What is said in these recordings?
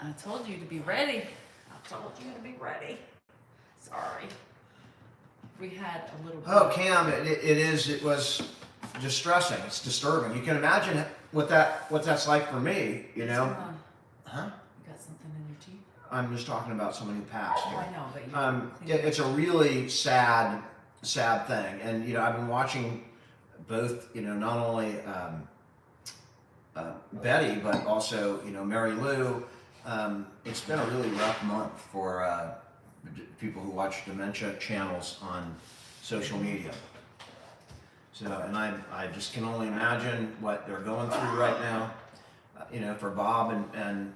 I told you to be ready. I told you to be ready. Sorry. We had a little bit. Oh, Cam, it was distressing. It's disturbing. You can imagine what that's like for me, you know? Huh? You got something in your teeth? I'm just talking about someone who passed. Oh, I know, but you It's a really sad thing. And, you know, I've been watching both, you know, not only Betty, but also, you know, Mary Lou. It's been a really rough month for people who watch dementia channels on social media. So, and I just can only imagine what they're going through right now. You know, for Bob and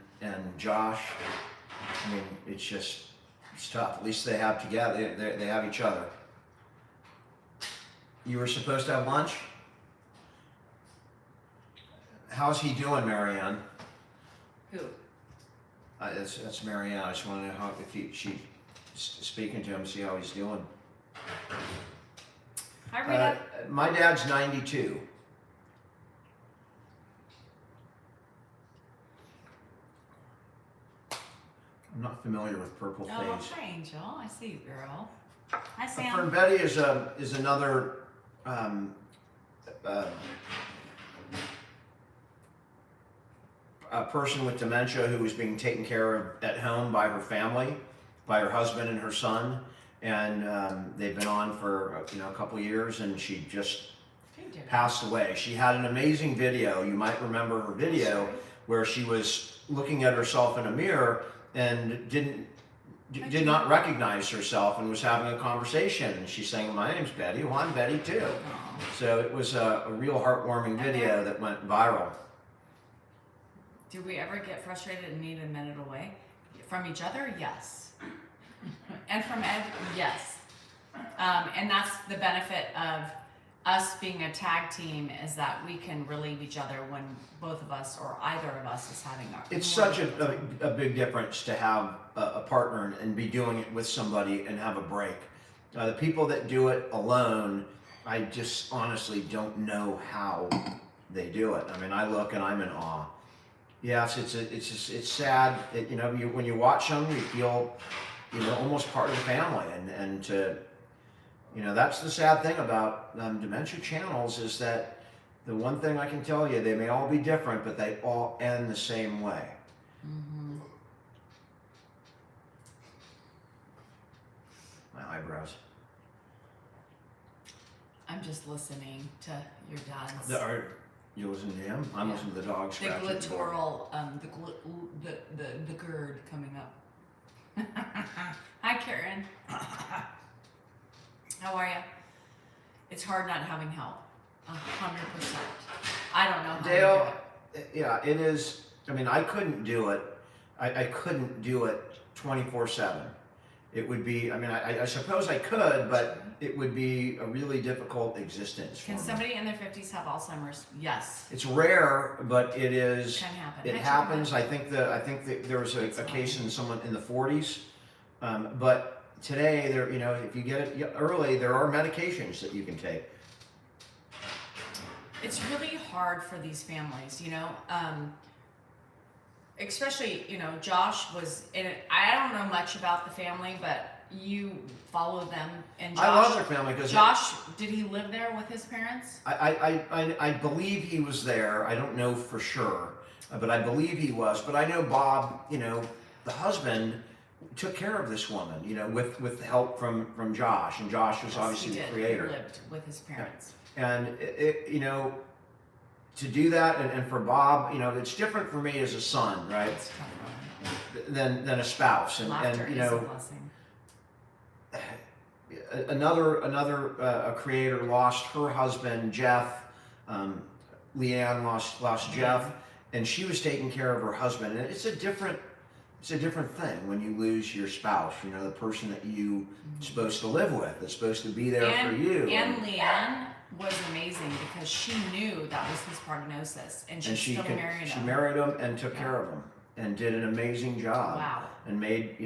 Josh, I mean, it's tough. At least they have together. They have each other. You were supposed to have lunch. How's he doing, Marianne? Who? That's Marianne. I just want to know how, if she's speaking to him, see how he's doing. Hi, Rita. My dad's 92. I'm not familiar with purple phase. Oh, hi, Angel. I see you, girl. Hi, Sam. My friend Betty is another a person with dementia who is being taken care of at home by her family, by her husband and her son, and they've been on for a couple years, and she just passed away. She had an amazing video. You might remember her video where she was looking at herself in a mirror and did not recognize herself and was having a conversation. And she's saying, "My name's Betty." "Well, I'm Betty too." Aww. So it was a real heartwarming video that went viral. Do we ever get frustrated and need a minute away? From each other? Yes. And from Ed? Yes. And that's the benefit of us being a tag team, is that we can relieve each other when both of us or either of us is having our... It's such a big difference to have a partner and be doing it with somebody and have a break. The people that do it alone, I just honestly don't know how they do it. I mean, I look and I'm in awe. Yes, it's sad. When you watch them, you feel, almost part of the family, and that's the sad thing about dementia channels, is that the one thing I can tell you, they may all be different, but they all end the same way. Mm-hmm. My eyebrows. I'm just listening to your dad's. You listen to him? I'm listening to the dog scratching. The glittoral, the GERD coming up. Hi, Karen. How are you? It's hard not having help. 100%. I don't know how Dale, to do it. Yeah, it is. I mean, I couldn't do it. I couldn't do it 24/7. It would be, I suppose I could, but it would be a really difficult existence for me. Can somebody in their 50s have Alzheimer's? Yes. It's rare, but it is. Can happen. It happens. I think that there was a case in someone in the 40s, but today there, if you get it early, there are medications that you can take. It's really hard for these families, especially, Josh was in it. I don't know much about the family, but you follow them. And Josh, I love their family because Josh, did he live there with his parents? I believe he was there. I don't know for sure, but I believe he was. But I know Bob, the husband, took care of this woman, with help from Josh, and Josh was obviously the creator. He lived with his parents. And to do that, and for Bob, it's different for me as a son, right? Than a spouse, and Laughter is a blessing. Another creator lost her husband, Jeff. Leanne lost Jeff, and she was taking care of her husband. And it's a different thing when you lose your spouse. The person that you supposed to live with, that's supposed to be there for you. And Leanne was amazing because she knew that was his prognosis, and she still married him. She married him and took care of him, and did an amazing job. Wow. And made,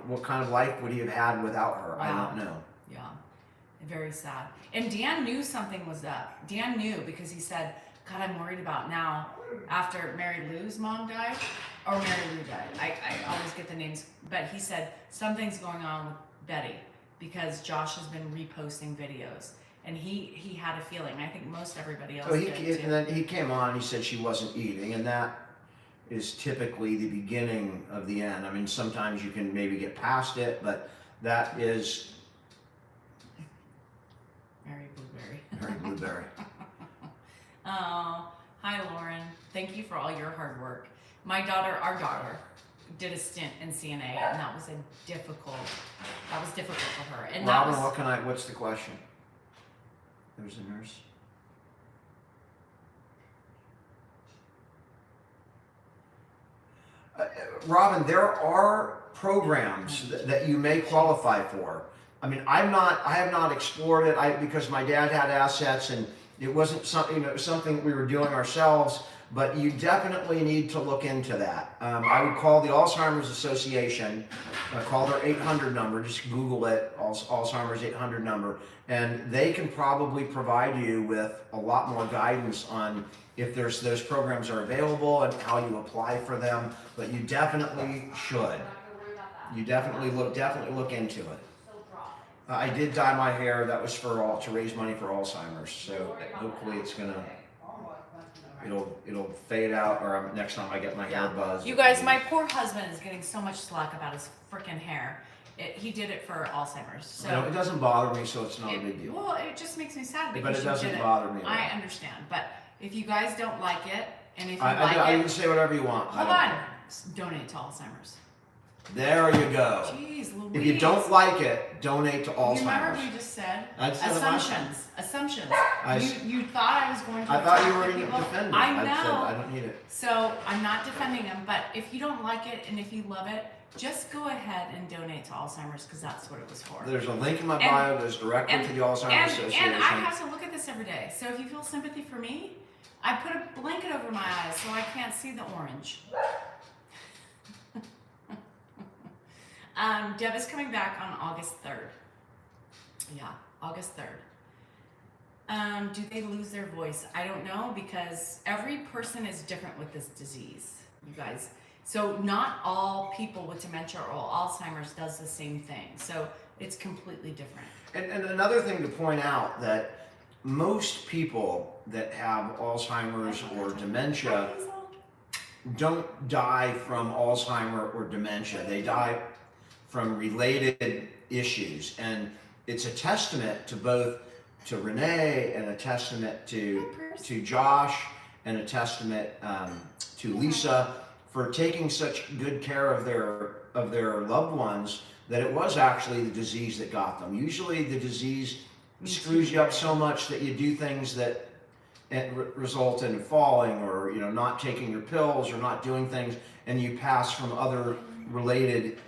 what kind of life would he have had without her? Wow. I don't know. Yeah, very sad. And Dan knew something was up. Dan knew because he said, God, I'm worried about now after Mary Lou's mom died, or Mary Lou died. I always get the names, but he said something's going on with Betty because Josh has been reposting videos, and he had a feeling. I think most everybody else did too. And then he came on and he said she wasn't eating, and that is typically the beginning of the end. I mean, sometimes you can maybe get past it, but that is Mary Blueberry. Mary Blueberry. Oh, hi Lauren. Thank you for all your hard work. Our daughter, did a stint in CNA, and that was difficult for her. And Robin, that was, what's the question? There's a nurse. Robin, there are programs that you may qualify for. I mean, I have not explored it because my dad had assets and it wasn't something, it was something we were doing ourselves, but you definitely need to look into that. I would call the Alzheimer's Association, call their 800 number, just Google it, Alzheimer's 800 number, and they can probably provide you with a lot more guidance on if those programs are available and how you apply for them, but you definitely should. You definitely look into it. I did dye my hair. That was to raise money for Alzheimer's. So hopefully it'll fade out, or next time I get my hair buzzed. You guys, my poor husband is getting so much slack about his freaking hair. He did it for Alzheimer's. So it doesn't bother me, so it's not a big deal. Well, it just makes me sad because but it doesn't bother me. I understand, but if you guys don't like it, and if you I can say whatever you want. Hold on. Donate to Alzheimer's. There you go. Jeez, Louise. If you don't like it, donate to Alzheimer's. You remember we just said assumptions. Assumptions. You thought I was going to. I thought you were going to defend it. I know. I said I don't need it. So I'm not defending him, but if you don't like it and if you love it, just go ahead and donate to Alzheimer's because that's what it was for. There's a link in my bio that goes directly to the Alzheimer's Association. And I have to look at this every day. So if you feel sympathy for me, I put a blanket over my eyes so I can't see the orange. Deb is coming back on August 3rd. Yeah, August 3rd. Do they lose their voice? I don't know because every person is different with this disease, you guys. So not all people with dementia or Alzheimer's does the same thing. So it's completely different. And another thing to point out that most people that have Alzheimer's or dementia don't die from Alzheimer or dementia. They die from related issues. And it's a testament to both to Renee and a testament to Josh and a testament to Lisa for taking such good care of their loved ones that it was actually the disease that got them. Usually the disease screws you up so much that you do things that result in falling or not taking your pills or not doing things, and you pass from other related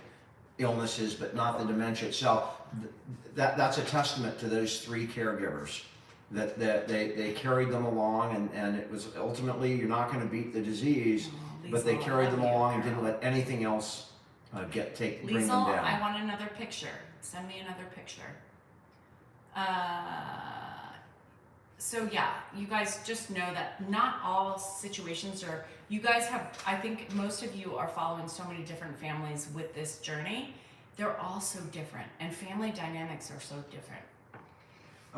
illnesses but not the dementia itself. That's a testament to those three caregivers that they carried them along, and it was ultimately, you're not going to beat the disease, but they carried them along and didn't let anything else bring them down. I want another picture. Send me another picture. So yeah, you guys just know that not all situations are, you guys have, I think most of you are following so many different families with this journey. They're all so different, and family dynamics are so different.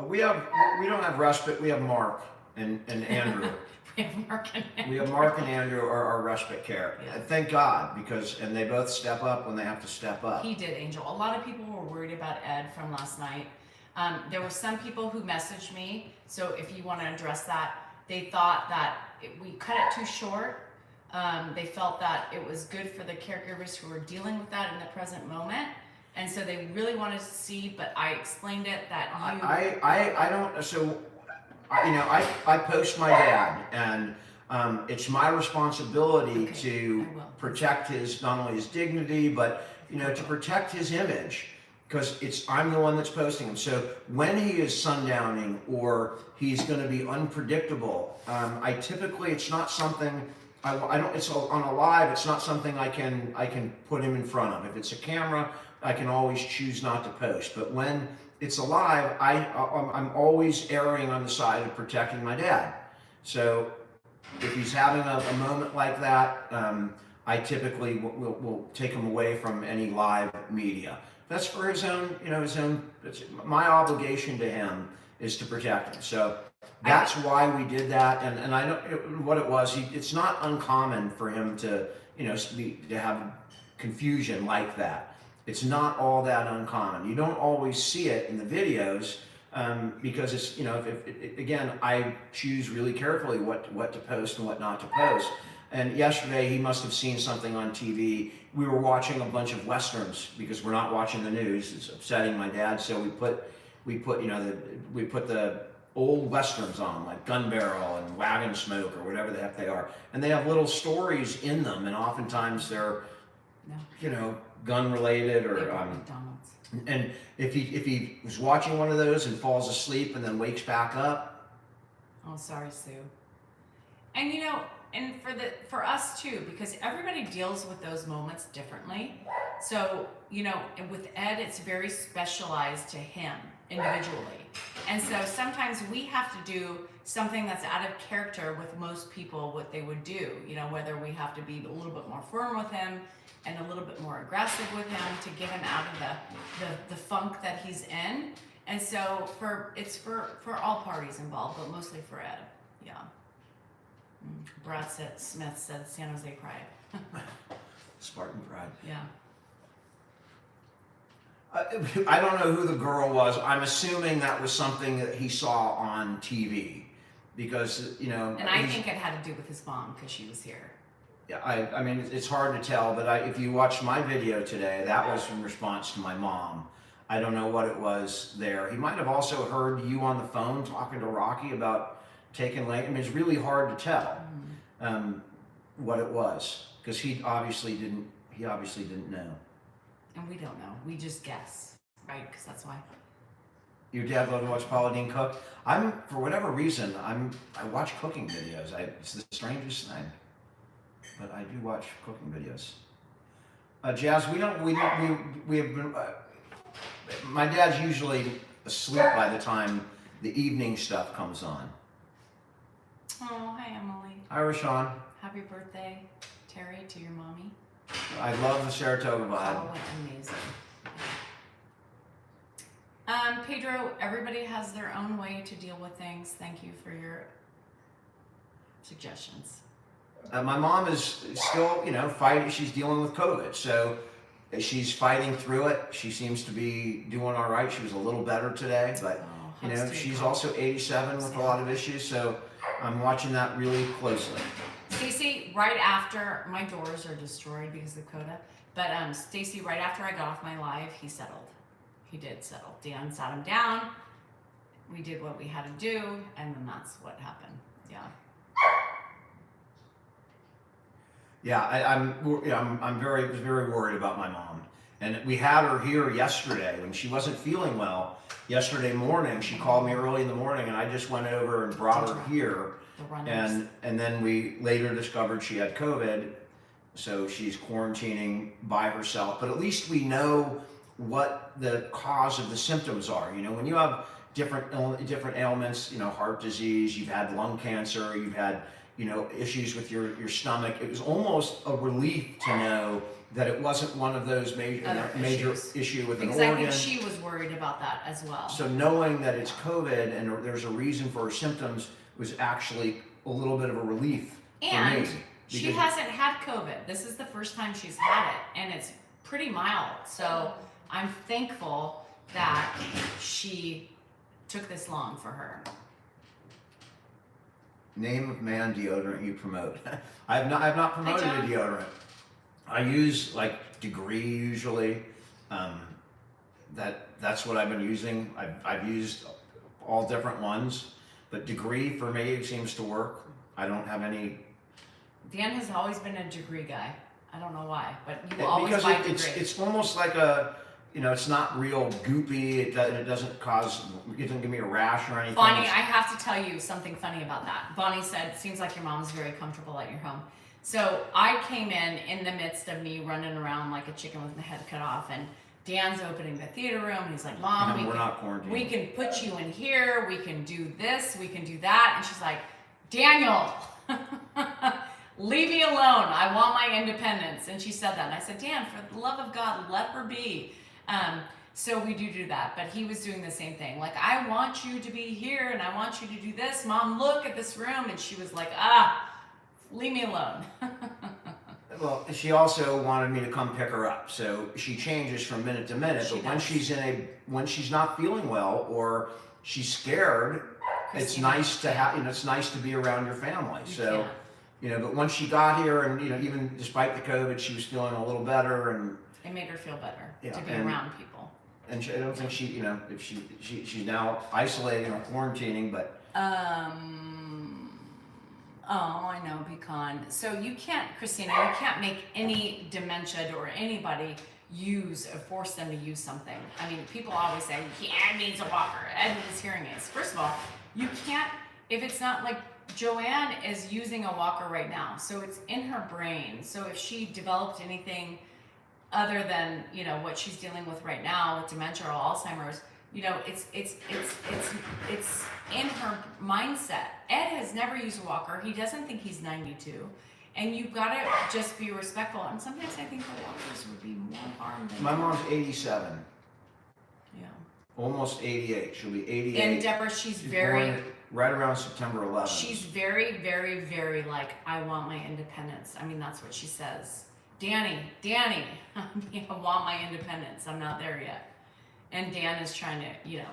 We don't have respite, we have Mark and Andrew. We have Mark and Andrew. We have Mark and Andrew are our respite care. Yeah. Thank God, and they both step up when they have to step up. He did, Angel. A lot of people were worried about Ed from last night. There were some people who messaged me, so if you want to address that, they thought that we cut it too short. They felt that it was good for the caregivers who were dealing with that in the present moment, and so they really wanted to see, but I explained it that I don't, so, I post my dad, and it's my responsibility to protect not only his dignity, but, to protect his image. Because I'm the one that's posting them. So when he is sundowning or he's going to be unpredictable, I typically, it's not something I don't. It's on a live. It's not something I can put him in front of. If it's a camera, I can always choose not to post. But when it's a live, I'm always erring on the side of protecting my dad. So if he's having a moment like that, I typically will take him away from any live media. That's for his own, my obligation to him is to protect him. So that's why we did that. And I know what it was. It's not uncommon for him to, to have confusion like that. It's not all that uncommon. You don't always see it in the videos because it's, again, I choose really carefully what to post and what not to post. And yesterday he must have seen something on TV. We were watching a bunch of Westerns because we're not watching the news. It's upsetting my dad. So we put the old Westerns on, like Gun Barrel and Wagon Smoke or whatever the heck they are. And they have little stories in them, and oftentimes they're, gun related or McDonald's. and if he was watching one of those and falls asleep and then wakes back up. Oh, sorry, Sue. And and for us too, because everybody deals with those moments differently. So, and with Ed, it's very specialized to him individually. And so sometimes we have to do something that's out of character with most people, what they would do, whether we have to be a little bit more firm with him and a little bit more aggressive with him to get him out of the funk that he's in. And so it's for all parties involved, but mostly for Ed. Yeah. Smith said San Jose Pride. Spartan Pride. Yeah. I don't know who the girl was. I'm assuming that was something that he saw on TV because, And I think it had to do with his mom because she was here. Yeah, I mean, it's hard to tell, but if you watch my video today, that was in response to my mom. I don't know what it was there. He might have also heard you on the phone talking to Rocky about taking late. I mean, it's really hard to tell what it was because he obviously didn't know. And we don't know. We just guess, right? Because that's why. Your dad loved to watch Paula Deen cook. For whatever reason, I watch cooking videos. It's the strangest thing, but I do watch cooking videos. Jazz, we have been. My dad's usually asleep by the time the evening stuff comes on. Oh, hi Emily. Hi, Rashawn. Happy birthday, Terry, to your mommy. I love the Saratoga vibe. Oh, amazing. Pedro, everybody has their own way to deal with things. Thank you for your suggestions. My mom is still, fighting. She's dealing with COVID, so she's fighting through it. She seems to be doing all right. She was a little better today, but she's also 87 with a lot of issues, so I'm watching that really closely. Stacy, right after my doors are destroyed because of CODA, but Stacy, right after I got off my live, he settled. He did settle. Dan sat him down. We did what we had to do, and then that's what happened. Yeah. Yeah, I'm very worried about my mom, and we had her here yesterday when she wasn't feeling well. Yesterday morning, she called me early in the morning, and I just went over and brought her here. And then we later discovered she had COVID, so she's quarantining by herself. But at least we know what the cause of the symptoms are. When you have different ailments, heart disease, you've had lung cancer, you've had issues with your stomach. It was almost a relief to know that it wasn't one of those major issue with an organ. Because I think she was worried about that as well. So knowing that it's COVID and there's a reason for her symptoms was actually a little bit of a relief for me. And she hasn't had COVID. This is the first time she's had it, and it's pretty mild. So I'm thankful that she took this long for her. Name of man deodorant you promote. I have not promoted a deodorant. I use like Degree usually. That's what I've been using. I've used all different ones, but Degree for me seems to work. I don't have any. Dan has always been a Degree guy. I don't know why, but you will always buy Degree. It's almost like it's not real goopy. It doesn't give me a rash or anything. Bonnie, I have to tell you something funny about that. Bonnie said, seems like your mom's very comfortable at your home. So I came in the midst of me running around like a chicken with my head cut off, and Dan's opening the theater room, and he's like, Mom, we're not quarantined. We can put you in here, we can do this, we can do that. And she's like, Daniel, leave me alone. I want my independence. And she said that. And I said, Dan, for the love of God, let her be. So we do that. But he was doing the same thing. Like, I want you to be here and I want you to do this. Mom, look at this room. And she was like, leave me alone. Well, she also wanted me to come pick her up, so she changes from minute to minute. She But when does. when she's not feeling well or she's scared, it's Christina, nice to have, it's nice to be around your family. you So, can't. but once she got here, and even despite the COVID, she was feeling a little better, and It made her feel better Yeah, to be and- around people. I don't think she, if she's now isolating or quarantining, but Oh, I know, pecan. So you can't, Christina, you can't make any dementia or anybody use or force them to use something. I mean, people always say, Ed needs a walker, Ed needs hearing aids. First of all, you can't, if it's not like Joanne is using a walker right now, so it's in her brain. So if she developed anything other than, what she's dealing with right now with dementia or Alzheimer's, it's in her mindset. Ed has never used a walker. He doesn't think he's 92. And you've got to just be respectful. And sometimes I think the walkers would be more harm than my mom's 87, Yeah. almost 88. She'll be 88. And Deborah, she's born right around September 11th. She's very, very, very like, I want my independence. I mean, that's what she says. Danny, I want my independence. I'm not there yet. And Dan is trying to,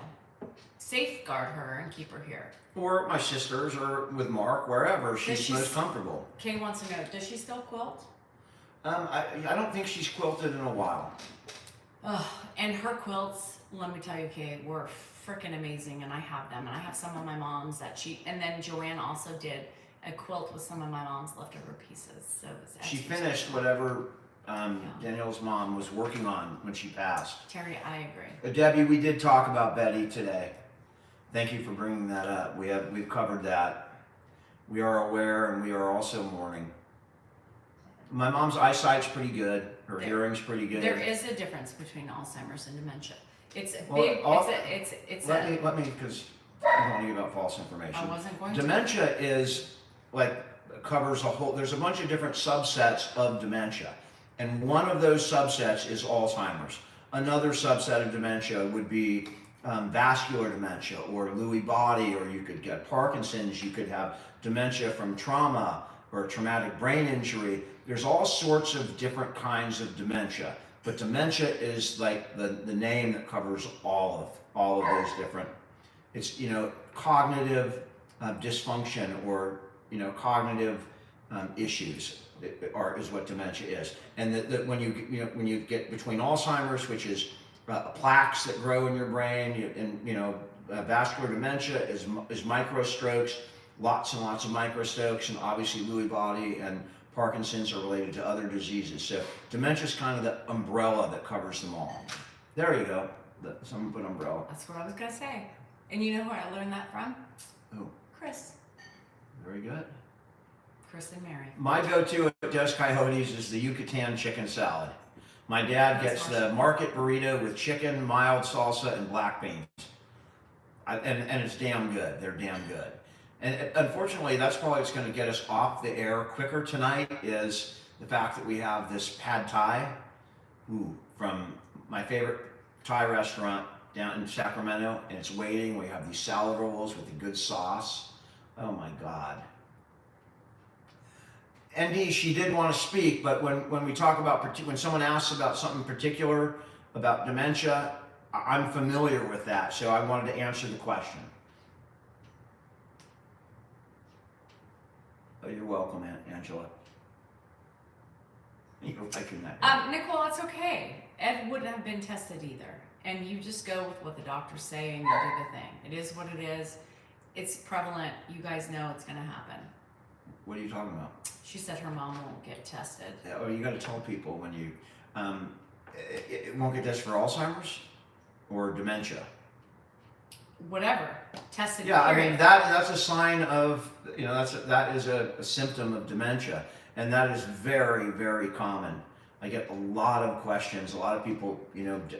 safeguard her and keep her here. Or my sisters, or with Mark, wherever she's most comfortable. Kay wants to know, does she still quilt? I don't think she's quilted in a while. And her quilts, let me tell you, Kay, were freaking amazing, and I have them. And I have some of my mom's and then Joanne also did a quilt with some of my mom's leftover pieces. So She finished whatever Danielle's mom was working on when she passed. Terry, I agree. Debbie, we did talk about Betty today. Thank you for bringing that up. We've covered that. We are aware, and we are also mourning. My mom's eyesight's pretty good. Her hearing's pretty good. There is a difference between Alzheimer's and dementia. It's a Well, big. Let me, because I don't want to give out false information. I wasn't going Dementia is covers a whole. There's a bunch of different subsets of dementia, and one of those subsets is Alzheimer's. Another subset of dementia would be vascular dementia or Lewy body, or you could get Parkinson's. You could have dementia from trauma or traumatic brain injury. There's all sorts of different kinds of dementia, but dementia is like the name that covers all of those different. It's cognitive dysfunction or cognitive issues is what dementia is, and that when you get between Alzheimer's, which is plaques that grow in your brain, and vascular dementia is microstrokes, lots and lots of microstrokes, and obviously Lewy body and Parkinson's are related to other diseases. So dementia is kind of the umbrella that covers them all. There you go. Someone put umbrella. That's what I was gonna say. And you know who I learned that from? Oh, Chris. very good. Chris and Mary. My go-to at Dos Coyotes is the Yucatan chicken salad. My dad gets the market burrito with chicken, mild salsa, and black beans. And it's damn good. They're damn good. And unfortunately, that's probably what's going to get us off the air quicker tonight is the fact that we have this pad thai from my favorite Thai restaurant down in Sacramento, and it's waiting. We have these salad rolls with the good sauce. Oh my God. ND, she did want to speak, but when we talk about, when someone asks about something particular, about dementia, I'm familiar with that, so I wanted to answer the question. Oh, you're welcome, Angela. You're liking that. Nicole, it's okay. Ed wouldn't have been tested either. And you just go with what the doctors say and you do the thing. It is what it is. It's prevalent. You guys know it's going to happen. What are you talking about? She said her mom won't get tested. Yeah, you got to tell people when you, it won't get tested for Alzheimer's or dementia. Whatever. Tested. Yeah, period. I mean that's a sign of that is a symptom of dementia, and that is very, very common. I get a lot of questions. A lot of people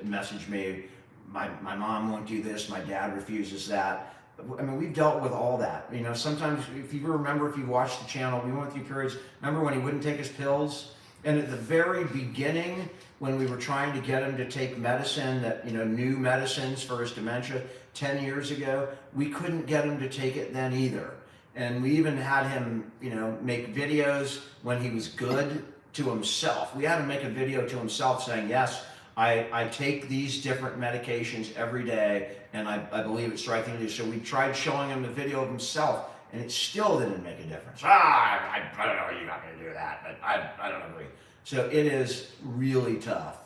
message me. My mom won't do this. My dad refuses that. I mean, we've dealt with all that. You know, sometimes if you remember, if you watched the channel, we went through periods. Remember when he wouldn't take his pills? And at the very beginning, when we were trying to get him to take medicine, that, you know, new medicines for his dementia 10 years ago, we couldn't get him to take it then either. And we even had him, you know, make videos when he was good to himself. We had him make a video to himself saying, yes, I take these different medications every day, and I believe it's the right thing to do. So we tried showing him the video of himself, and it still didn't make a difference. I don't know, you're not going to do that, but I don't agree. So it is really tough.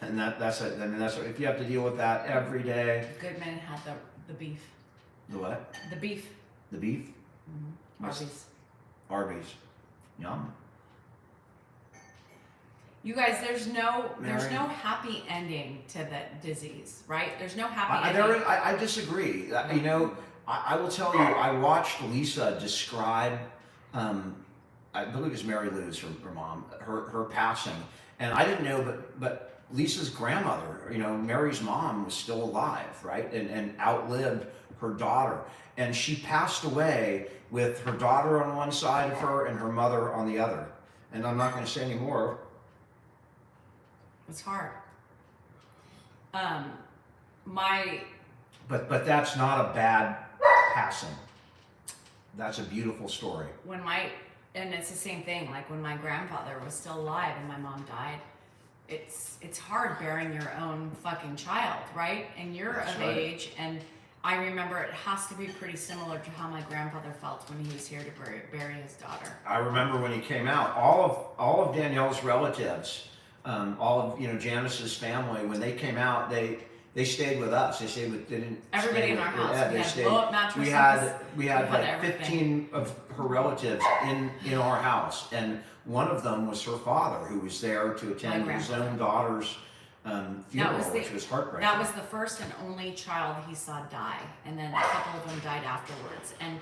And that's it. I mean, that's if you have to deal with that every day. Goodman had the beef. The what? The beef. The beef? Mm-hmm. Arby's. Arby's. Yum. You guys, there's no happy ending to that disease, right? There's no happy ending. I disagree. You know, I will tell you, I watched Lisa describe, I believe it was Mary Lou's, her mom, her passing. And I didn't know, but Lisa's grandmother, you know, Mary's mom was still alive, right? And outlived her daughter. And she passed away with her daughter on one side of her and her mother on the other. And I'm not going to say any more. It's hard. But that's not a bad passing. That's a beautiful story. And it's the same thing, like when my grandfather was still alive and my mom died, it's hard bearing your own fucking child, right? And you're That's of right. age, and I remember it has to be pretty similar to how my grandfather felt when he was here to bury his daughter. I remember when he came out, all of Danielle's relatives, all of, you know, Janice's family, when they came out, they stayed with us. They didn't. Everybody stay in our with house. Ed. We They had stayed. blow-up mattresses. We had like everything. 15 of her relatives in our house, and one of them was her father, who was there to attend his own daughter's funeral, which was heartbreaking. That was the first and only child he saw die, and then a couple of them died afterwards. And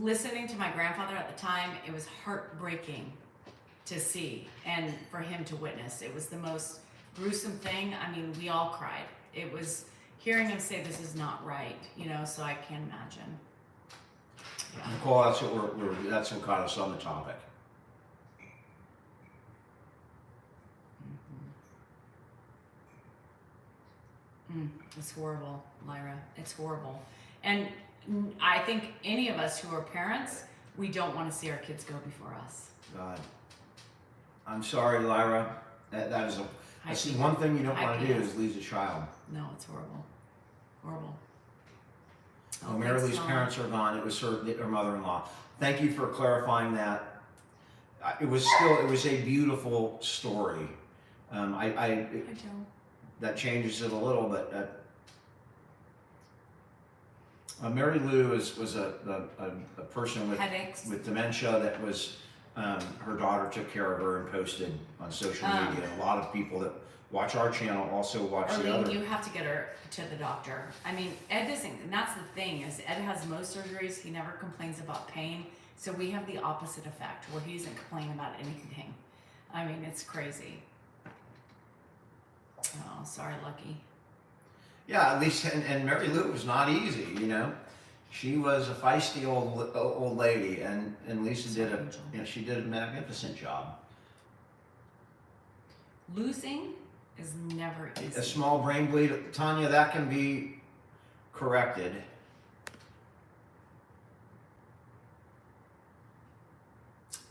listening to my grandfather at the time, it was heartbreaking to see and for him to witness. It was the most gruesome thing. I mean, we all cried. It was hearing him say this is not right, you know, so I can't imagine. Yeah. Nicole, that's what got us on the topic. It's horrible, Lyra. It's horrible. And I think any of us who are parents, we don't want to see our kids go before us. God, I'm sorry, Lyra. That's the one thing you don't want to do is lose a child. No, it's horrible. Horrible. Well, Mary Lee's parents are gone. It was her mother-in-law. Thank you for clarifying that. It was a beautiful story. That changes it a little, but Mary Lou was a person with dementia that was her daughter took care of her and posted on social media. And a lot of people that watch our channel also watch the other. You have to get her to the doctor. I mean, Ed doesn't, and that's the thing, is Ed has most surgeries. He never complains about pain. So we have the opposite effect, where he doesn't complain about anything. I mean, it's crazy. Oh, sorry, Lucky. Yeah, at least, and Mary Lou was not easy, you know. She was a feisty old lady, and Lisa she did a magnificent job. Losing is never easy. A small brain bleed, Tanya, that can be corrected.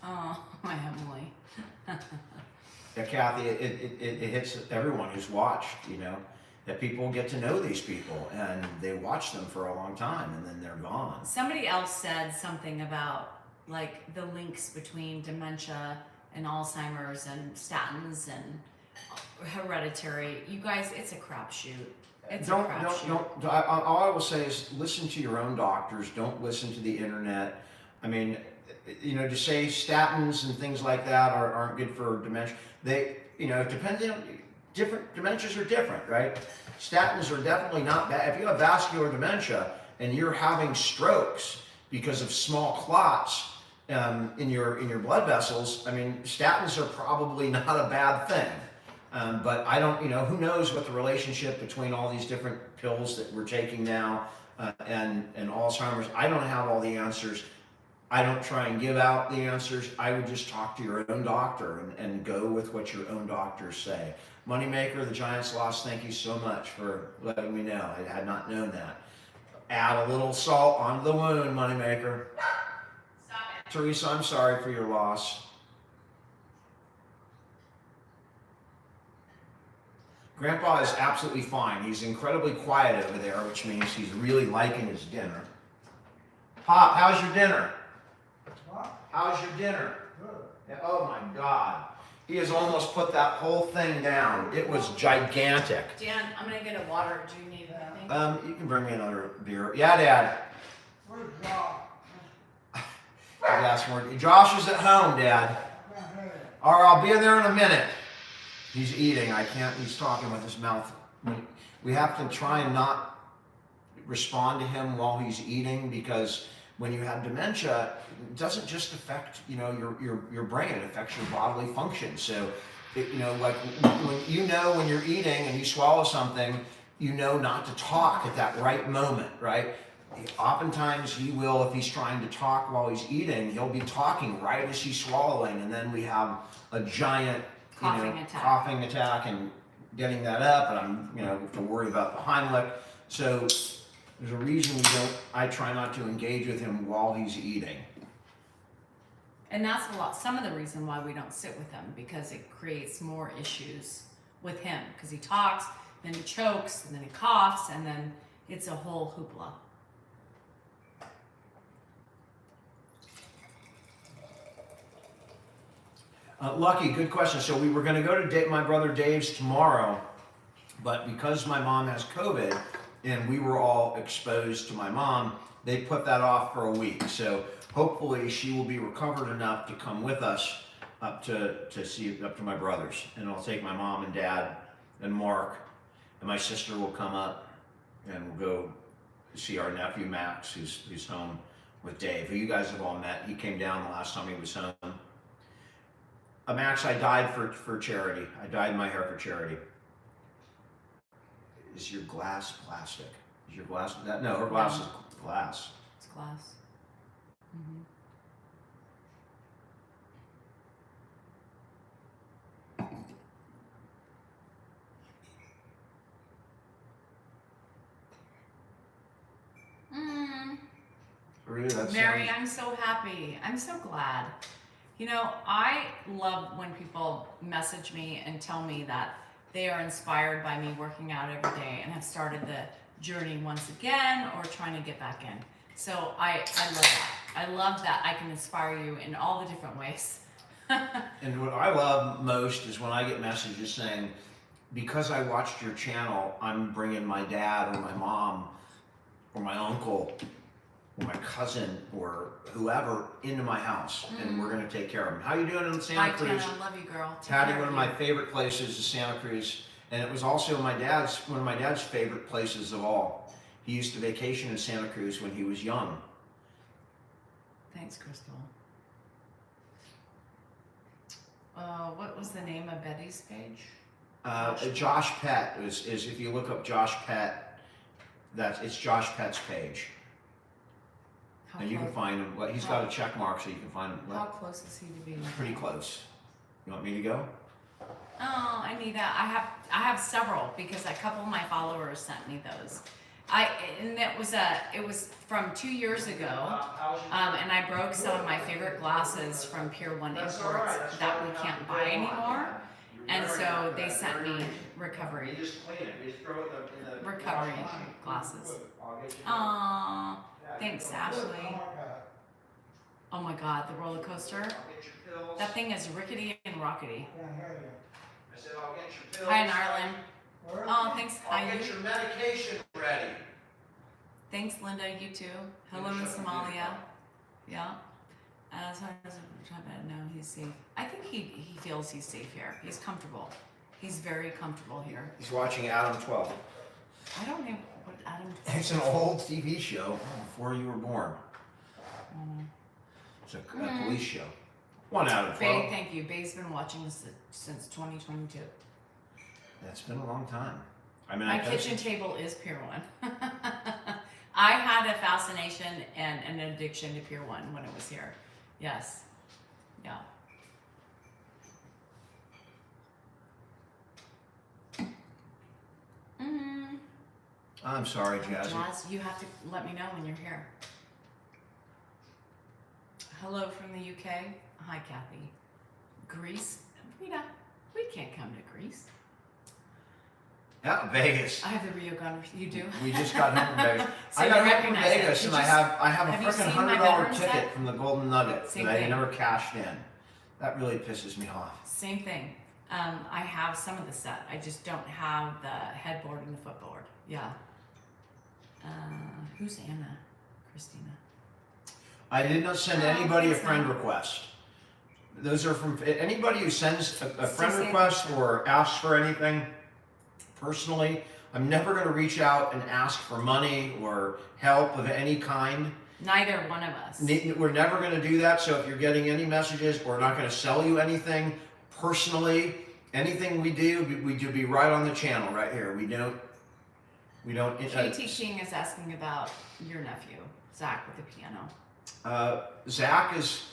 Oh, my Emily. Yeah, Kathy, it hits everyone who's watched, you know, that people get to know these people and they watch them for a long time and then they're gone. Somebody else said something about like the links between dementia and Alzheimer's and statins and hereditary. You guys, it's a crapshoot. All I will say is listen to your own doctors. Don't listen to the internet. I mean, you know, to say statins and things like that aren't good for dementia. They, you know, depending on different dementias are different, right? Statins are definitely not bad. If you have vascular dementia and you're having strokes because of small clots in your blood vessels, I mean, statins are probably not a bad thing. But I don't, you know, who knows what the relationship between all these different pills that we're taking now. and Alzheimer's. I don't have all the answers. I don't try and give out the answers. I would just talk to your own doctor and go with what your own doctors say. Moneymaker, the Giants lost. Thank you so much for letting me know. I had not known that. Add a little salt onto the wound, Moneymaker. Stop it. Teresa, I'm sorry for your loss. Grandpa is absolutely fine. He's incredibly quiet over there, which means he's really liking his dinner. Pop, how's your dinner? What? How's your dinner? Good. Oh my God. He has almost put that whole thing down. It was gigantic. Dan, I'm gonna get a water. Do you need anything? You can bring me another beer. Yeah, Dad. Where's Josh? Josh is at home, Dad. I can't hear you. All right, I'll be there in a minute. He's eating. I can't. He's talking with his mouth. We have to try and not respond to him while he's eating, because when you have dementia, it doesn't just affect your brain. It affects your bodily function. So, like when you're eating and you swallow something, you know not to talk at that right moment, right? Oftentimes he will, if he's trying to talk while he's eating, he'll be talking right as he's swallowing, and then we have a giant coughing attack and getting that up, and I'm have to worry about the Heimlich. So there's a reason I try not to engage with him while he's eating. And that's some of the reason why we don't sit with him, because it creates more issues with him, because he talks, then he chokes, and then he coughs, and then it's a whole hoopla. Lucky, good question. So we were going to go to my brother Dave's tomorrow, but because my mom has COVID and we were all exposed to my mom, they put that off for a week. So hopefully she will be recovered enough to come with us up to my brother's, and I'll take my mom and dad and Mark, and my sister will come up, and we'll go see our nephew Max, who's home with Dave, who you guys have all met. He came down the last time he was home. Max, I dyed for charity. I dyed my hair for charity. Is your glass plastic? Is your glass that? No, her glass is glass. It's glass. Mm-hmm. Really, Mary, I'm so happy. I'm so glad. I love when people message me and tell me that they are inspired by me working out every day and have started the journey once again or trying to get back in. So I love that. I love that I can inspire you in all the different ways. And what I love most is when I get messages saying, because I watched your channel, I'm bringing my dad or my mom or my uncle or my cousin or whoever into my house, and we're going to take care of them. How you doing in Santa Cruz? I love you, girl. Patty, one of my favorite places is Santa Cruz, and it was also one of my dad's favorite places of all. He used to vacation in Santa Cruz when he was young. Thanks, Crystal. What was the name of Betty's page? Josh Pett is if you look up Josh Pett, it's Josh Pett's page. How And you can find him. He's got a check mark, so you can find him. How close is he to being? Pretty close. You want me to go? Oh, I need that. I have several because a couple of my followers sent me those. It was from 2 years ago, and I broke some of my favorite glasses from Pier 1 Imports that we can't buy anymore, and so they sent me recovery glasses. Aww. Thanks, Ashley. Oh my God, the roller coaster. That thing is rickety and rockety. Can't hear you. I said, I'll get your pills. Hi, Ireland. Where? Oh, thanks. I'll Hi, get you. your medication ready. Thanks, Linda. You too. Hello in Somalia. Yeah. As hard as no, he's safe. I think he feels he's safe here. He's comfortable. He's very comfortable here. He's watching Adam 12. I don't know what Adam. It's an old TV show before you were born. It's a police show. 1 out of 12. Bay, thank you. Bay's been watching this since 2022. That's been a long time. I mean, My kitchen table is Pier 1. I had a fascination and an addiction to Pier 1 when it was here. Yes. Yeah. Mm-hmm. I'm sorry, Jazzy. Jazz, you have to let me know when you're here. Hello from the UK. Hi, Kathy. Greece. Rita, we can't come to Greece. Yeah, Vegas. I have the Rio Gunners. You do? We just got home from Vegas. So I you got home from recognize it. Vegas, Did and you I have a have you freaking seen my $100 veteran ticket set? from the Golden Nugget Same that I thing. never cashed in. That really pisses me off. Same thing. I have some of the set. I just don't have the headboard and the footboard. Yeah. Who's Anna? Christina. I did not send Oh, anybody a thanks, friend man. request. Those are from anybody who sends a friend Stacey, request thank you. or asks for anything. Personally, I'm never going to reach out and ask for money or help of any kind. Neither one of us. We're never going to do that. So if you're getting any messages, we're not going to sell you anything personally. Anything we do be right on the channel right here. We don't. KT King is asking about your nephew, Zach, with the piano. Zach is.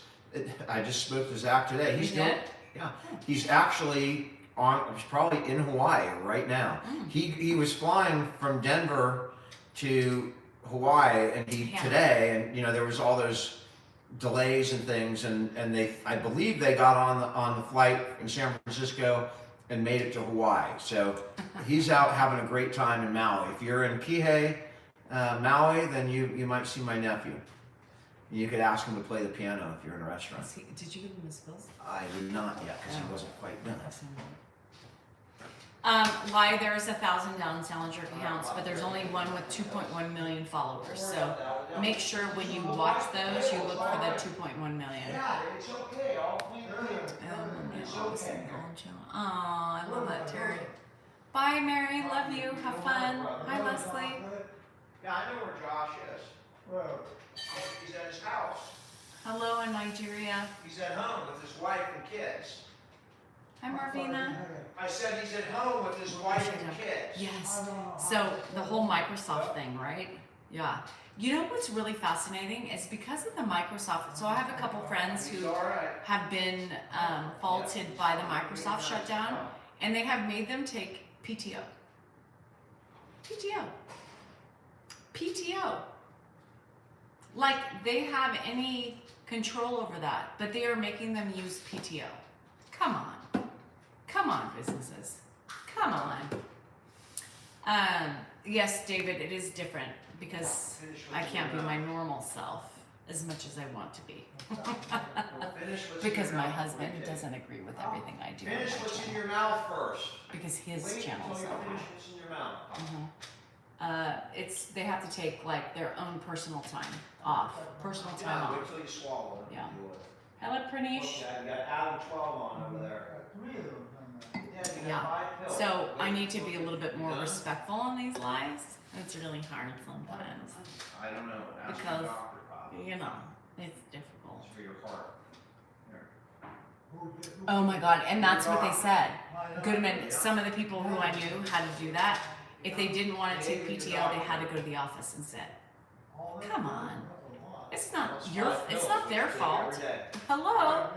I just spoke to Zach today. He's You did? Yeah. He's actually he's probably in Hawaii right now. Mm. He was flying from Denver to Hawaii, and Yeah. today, and there was all those delays and things, and I believe they got on the flight in San Francisco and made it to Hawaii. So he's out having a great time in Maui. If you're in Kihei, Maui, then you might see my nephew. You could ask him to play the piano if you're in a restaurant. Did you give him his bills? I did not yet because he wasn't quite done. Why there's 1,000 down Salinger accounts, but there's only one with 2.1 million followers. So make sure when you watch those, you look for the 2.1 million. Yeah, it's okay, I'll clean it up. It's okay. Oh, I love that, Terry. Bye, Mary. Love you. Have fun. Hi, Leslie. Yeah, I know where Josh is. Well, He's at his house. Hello in Nigeria. He's at home with his wife and kids. Hi, Marvina. I said he's at home with his wife and kids. Yes. So the whole Microsoft thing, right? Yeah. You know what's really fascinating is because of the Microsoft. So I have a couple friends who He's all right. have been faulted by the Microsoft shutdown, and they have made them take PTO. PTO. PTO. Like they have any control over that, but they are making them use PTO. Come on. Come on, businesses. Come on. Yes, David, it is different because I can't be my normal self as much as I want to be. Because my husband doesn't agree with everything I do. Finish what's in your mouth first. Because his Wait channel's until you so finish high. what's in your mouth. They have to take like their own personal time off. Personal time Yeah, wait off. till you swallow it. Yeah. Hello, Pranish. Okay, you got Adam 12 on over there. three of them done that. Yeah, you Yeah. got 5 pills. So I need to Wait be a till little bit more you're done. respectful on these lives. It's really hard sometimes. I don't know. Ask Because- your doctor, probably. You know, it's difficult. It's for your heart. Here. Oh my God, and that's what they said. Goodman, some of the people who I knew had to do that. If they didn't want to take PTO, they had to go to the office and sit. Come on. It's not it's not their fault. Every day. Hello.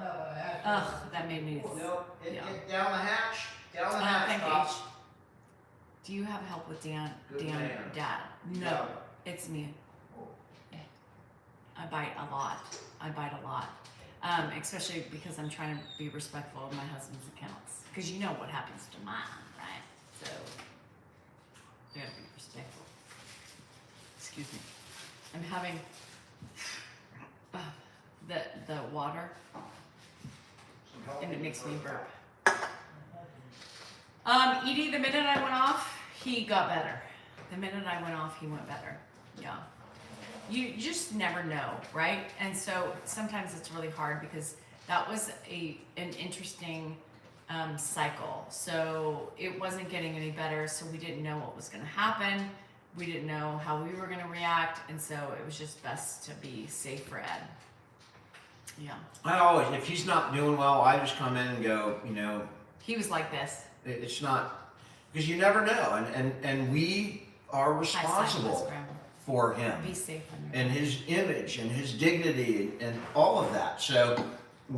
Ugh, that made me. No, Yeah. down the hatch. Down the Oh, hatch, thank you. Pops. Do you have help with Dan, Good man. Dad? No, it's me. I bite a lot. Especially because I'm trying to be respectful of my husband's accounts. Because you know what happens to mine, right? So, I gotta be respectful. Excuse me. I'm having the water, and it makes me burp. Edie, the minute I went off, he got better. The minute I went off, he went better. Yeah. You just never know, right? And so sometimes it's really hard because that was an interesting cycle. So it wasn't getting any better, so we didn't know what was going to happen. We didn't know how we were going to react, and so it was just best to be safe for Ed. Yeah. I always, if he's not doing well, I just come in and go, He was like this. it's not, because you never know. And we are Hi, Silas responsible Grandma. for him Be safe on your and his image and his dignity and all of that. So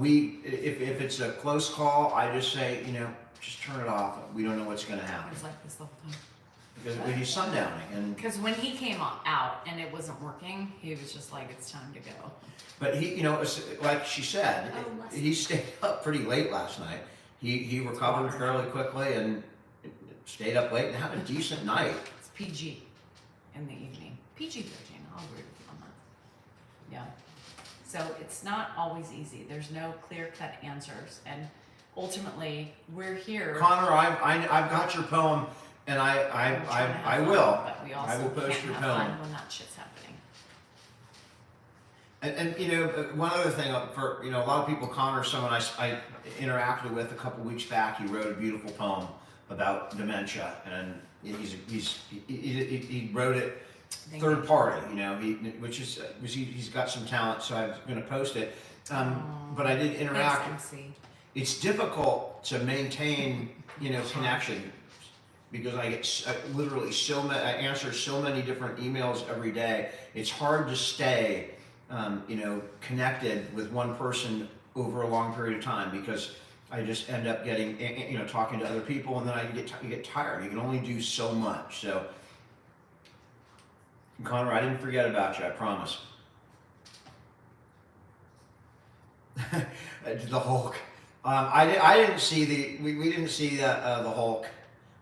if it's a close call, I just say, just turn it off. We don't know what's going to I happen was like this the whole time. because he's sundowning. And Because when he came out and it wasn't working, he was just like, it's time to go. but he, like she said, Oh, bless he stayed up pretty late last night. He recovered water. fairly quickly and stayed up late and had a decent night. It's PG in the evening. PG-13, I'll agree with you on that. Yeah. So it's not always easy. There's no clear-cut answers. And ultimately, we're here. Connor, I've got your poem, and We're trying to I have will. fun, but we also I will post can't your have poem. fun when that shit's happening. And one other thing for a lot of people, Connor, someone I interacted with a couple weeks back. He wrote a beautiful poem about dementia, and he wrote it Thank third you. party. He's got some talent, so I'm going to post it. But I did interact. Thanks, MC. It's difficult to maintain connection because I literally I answer so many different emails every day. It's hard to stay connected with one person over a long period of time because I just end up getting talking to other people, and then you get tired. You can only do so much. So Connor, I didn't forget about you, I promise. The Hulk. I didn't see we didn't see the Hulk.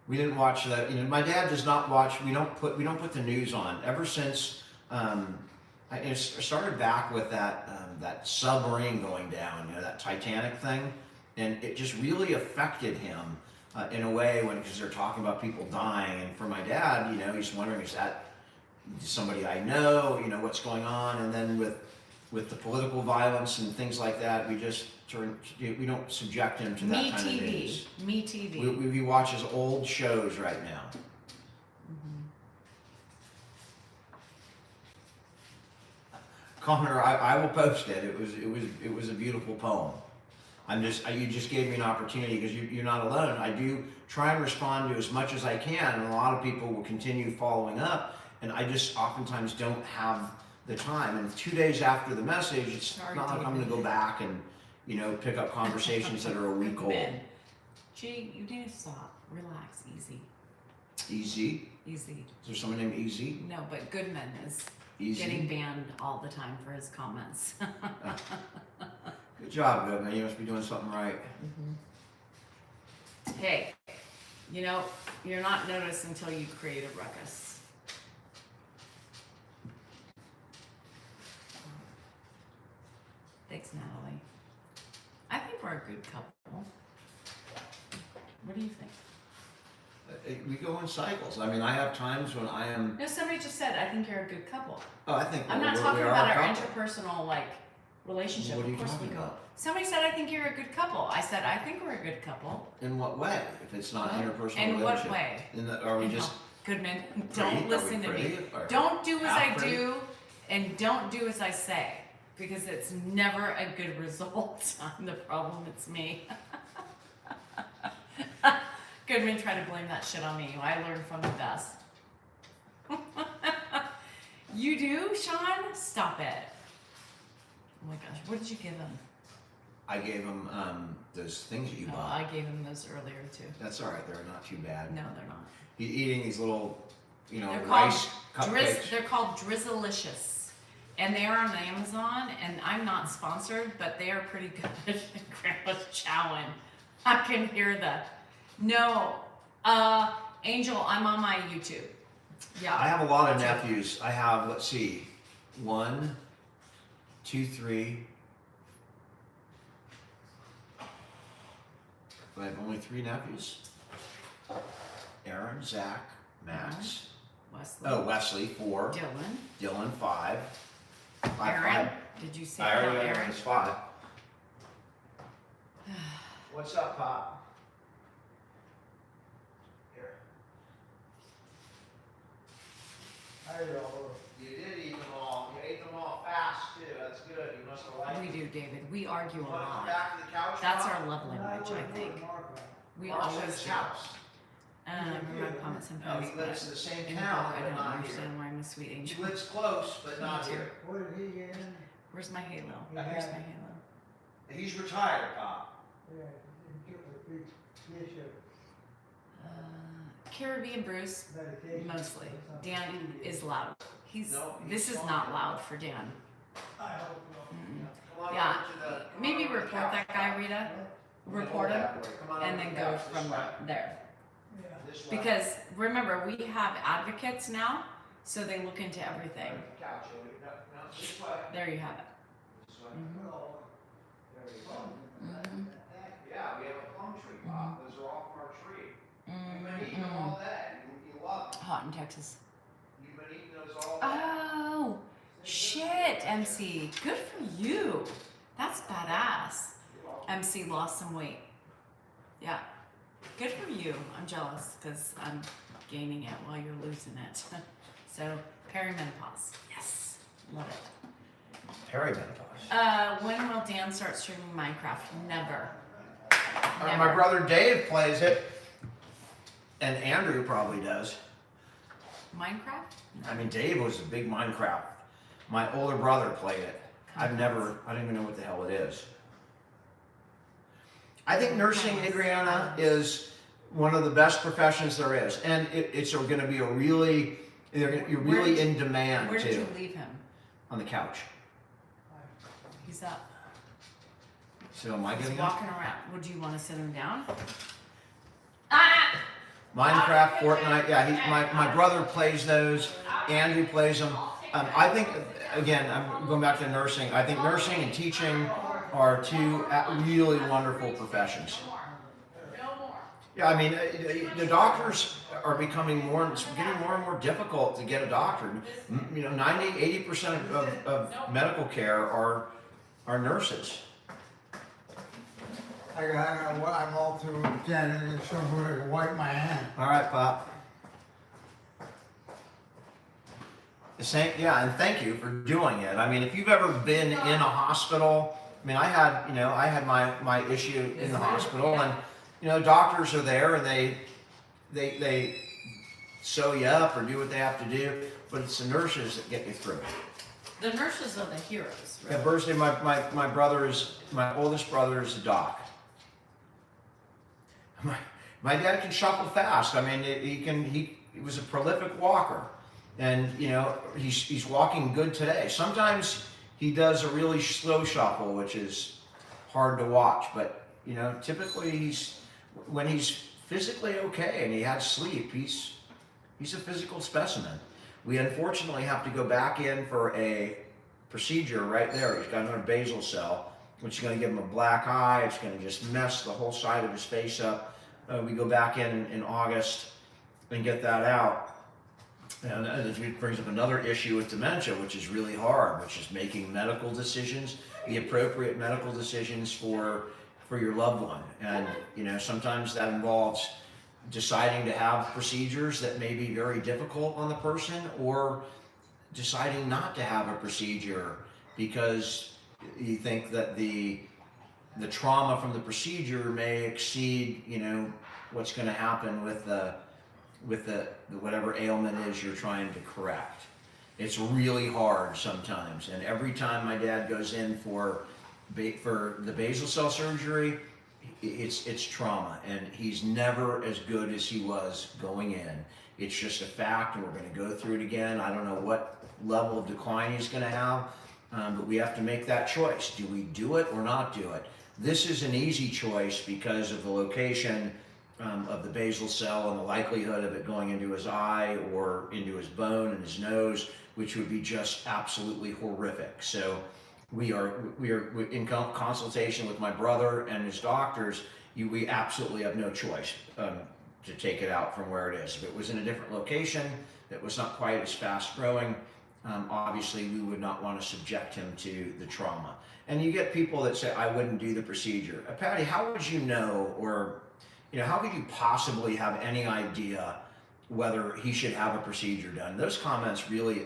We didn't watch that. My dad does not watch. We don't put the news on. Ever since it started back with that submarine going down, that Titanic thing, and it just really affected him in a way because they're talking about people dying. And for my dad, he's wondering, is that somebody I know? What's going on? And then with the political violence and things like that, we just we don't subject him to that Me kind of TV. news. Me TV. We watch his old shows right now. Connor, I will post it. It was a beautiful poem. You just gave me an opportunity because you're not alone. I do try and respond to as much as I can, and a lot of people will continue following up, and I just oftentimes don't have the time. And 2 days after the message, it's Sorry, not like I'm going David. to go back and pick up conversations that are a week old. Ben. Gee, you need to stop. Relax. Easy. Easy. Easy. Is there someone named Easy? No, but Goodman is Easy. getting banned all the time for his comments. Good job, Goodman. You must be doing something right. Hey, you're not noticed until you create a ruckus. Thanks, Natalie. I think we're a good couple. What do you think? We go in cycles. I mean, I have times when I am. No, somebody just said, I think you're a good couple. Oh, I think I'm not we talking are about a our couple. interpersonal, relationship. What are you of course talking we go. about? Somebody said, I think you're a good couple. I said, I think we're a good couple. In what way? If it's not What? interpersonal In what relationship. way? Are we And just how- Goodman, pretty? don't Are listen we to me. pretty? Or Don't do as I half pretty? do, and don't do as I say, because it's never a good result. I'm the problem, it's me. Goodman tried to blame that shit on me. I learned from the best. You do, Sean? Stop it. Oh my gosh, what did you give him? I gave him those things that you Oh, bought. I gave him those earlier too. That's all right. They're not too bad. No, they're not. He's eating these little, They're rice cupcakes. They're called Drizzlicious, and they are on Amazon. And I'm not sponsored, but they are pretty good. Grandpa's chowing. I can hear the. No, Angel, I'm on my YouTube. Yeah. I have a lot of Watch it. nephews. I have, let's see, 1, 2, 3. I have only 3 nephews. Aaron, Zach, Max. Wesley. Oh, Wesley, 4. Dylan. Dylan, 5. Aaron. Did you say I already no, got Aaron? Aaron's 5. What's up, Pop? Here. There you go. You did eat them all. You ate them all fast, too. That's good. You must have liked We do, David. We argue a You want to come lot. back to the couch? That's Pop? our love language, I think. We Mark's always Mark's do. house. my comments and No, posts, he but lives in the same in the town, book, I but don't not here. understand why I'm a sweet angel. He lives close, but not here. What did he get in? Where's my halo? Yeah. Where's my halo? He's retired, Pop. Yeah, he took a big dish of Caribbean Bruce, medication. mostly. Dan is loud. No, This he's is fine. not loud for Dan. I hope Mm-mm. Come on Yeah, over to the- come maybe on over to the report couch. that guy, Rita. We'll Report go him, that way. Come on and over then to the go couch, from this way. there. Yeah. This way. Because remember, we have advocates now, so they look into everything. Couch, no, this way. There you have it. This way. Mhm. Well, There you go. Mhm. Yeah, we have a plum tree, Pop. Those are all from our tree. You've been eating them Mm-mm. all day. You love them. Hot in Texas. You've been eating those all day. Oh, shit, MC. Good for you. That's badass. MC lost some weight. Yeah. Good for you. I'm jealous because I'm gaining it while you're losing it. So, perimenopause. Yes. Love it. Perimenopause. When will Dan start streaming Minecraft? Never. My Never. brother Dave plays it, and Andrew probably does. Minecraft? I mean, Dave was a big Minecraft. My older brother played it. I don't even know what the hell it is. I think nursing, Adriana, is one of the best professions there is, and it's going to be you're really in demand Where did too. you leave him? On the couch. He's up. So am I He's getting up? walking around. Would you want to sit him down? Ah! Minecraft, Fortnite, yeah, my brother plays those, Andrew plays them. I think, again, I'm going back to nursing, I think nursing and teaching are two really wonderful professions. Yeah, I mean, the doctors are becoming it's getting more and more difficult to get a doctor. 90–80% of medical care are nurses. I'm all through Janet and somewhere to wipe my hand. All right, Pop. The same, yeah, and thank you for doing it. I mean, if you've ever been in a hospital, I mean, I had my issue in the hospital, and doctors are there and they sew you up or do what they have to do, but it's the nurses that get you through. The nurses are the heroes, right? Yeah, Thursday, my oldest brother is a doc. My dad can shuffle fast. I mean, he was a prolific walker, and he's walking good today. Sometimes he does a really slow shuffle, which is hard to watch. But typically when he's physically okay and he has sleep, he's a physical specimen. We unfortunately have to go back in for a procedure right there. He's got another basal cell, which is going to give him a black eye. It's going to just mess the whole side of his face up. We go back in August and get that out. And it brings up another issue with dementia, which is really hard, which is making medical decisions, the appropriate medical decisions for your loved one. And sometimes that involves deciding to have procedures that may be very difficult on the person, or deciding not to have a procedure because you think that the trauma from the procedure may exceed what's going to happen with the whatever ailment is you're trying to correct. It's really hard sometimes, and every time my dad goes in for the basal cell surgery, it's trauma, and he's never as good as he was going in. It's just a fact, and we're going to go through it again. I don't know what level of decline he's going to have, but we have to make that choice. Do we do it or not do it? This is an easy choice because of the location of the basal cell and the likelihood of it going into his eye or into his bone and his nose, which would be just absolutely horrific. So we are in consultation with my brother and his doctors. We absolutely have no choice to take it out from where it is. If it was in a different location that was not quite as fast growing, obviously we would not want to subject him to the trauma. And you get people that say, I wouldn't do the procedure. Patty, how would you know, or how could you possibly have any idea whether he should have a procedure done? Those comments really,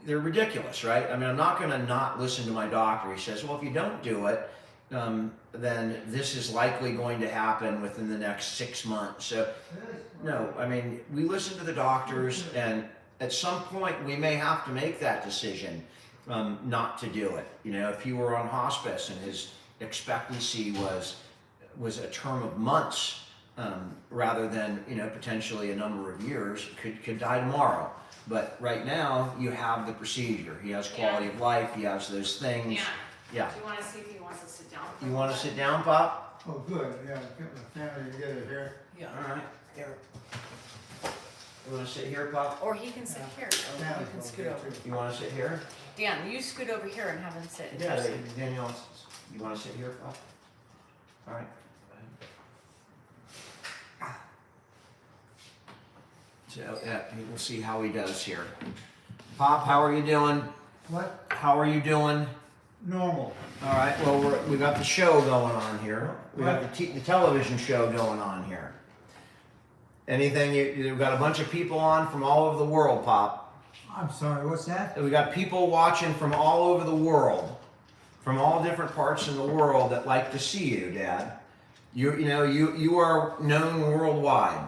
they're ridiculous, right? I mean, I'm not going to not listen to my doctor. He says, well, if you don't do it, then this is likely going to happen within the next 6 months. So, no, I mean, we listen to the doctors, and at some point we may have to make that decision not to do it. You know, if he were on hospice and his expectancy was a term of months rather than, you know, potentially a number of years, could die tomorrow. But right now, you have the procedure. He has quality of life. He has those things. Yeah. Yeah. Do you want to see if he wants to sit down? You want to sit down, Pop? Oh, good, yeah, get my family together here. Yeah. All right. Here. You want to sit here, Pop? Or he can sit here. Or you can scoot over. You want to sit here? Dan, you scoot over here and have him sit. Yeah, Danielle, you want to sit here, Pop? All right. So, yeah, we'll see how he does here. Pop, how are you doing? What? How are you doing? Normal. All right, well, we got the show going on here. We got the television show going on here. Anything, you've got a bunch of people on from all over the world, Pop. I'm sorry, what's that? We got people watching from all over the world, from all different parts in the world that like to see you, Dad. You are known worldwide.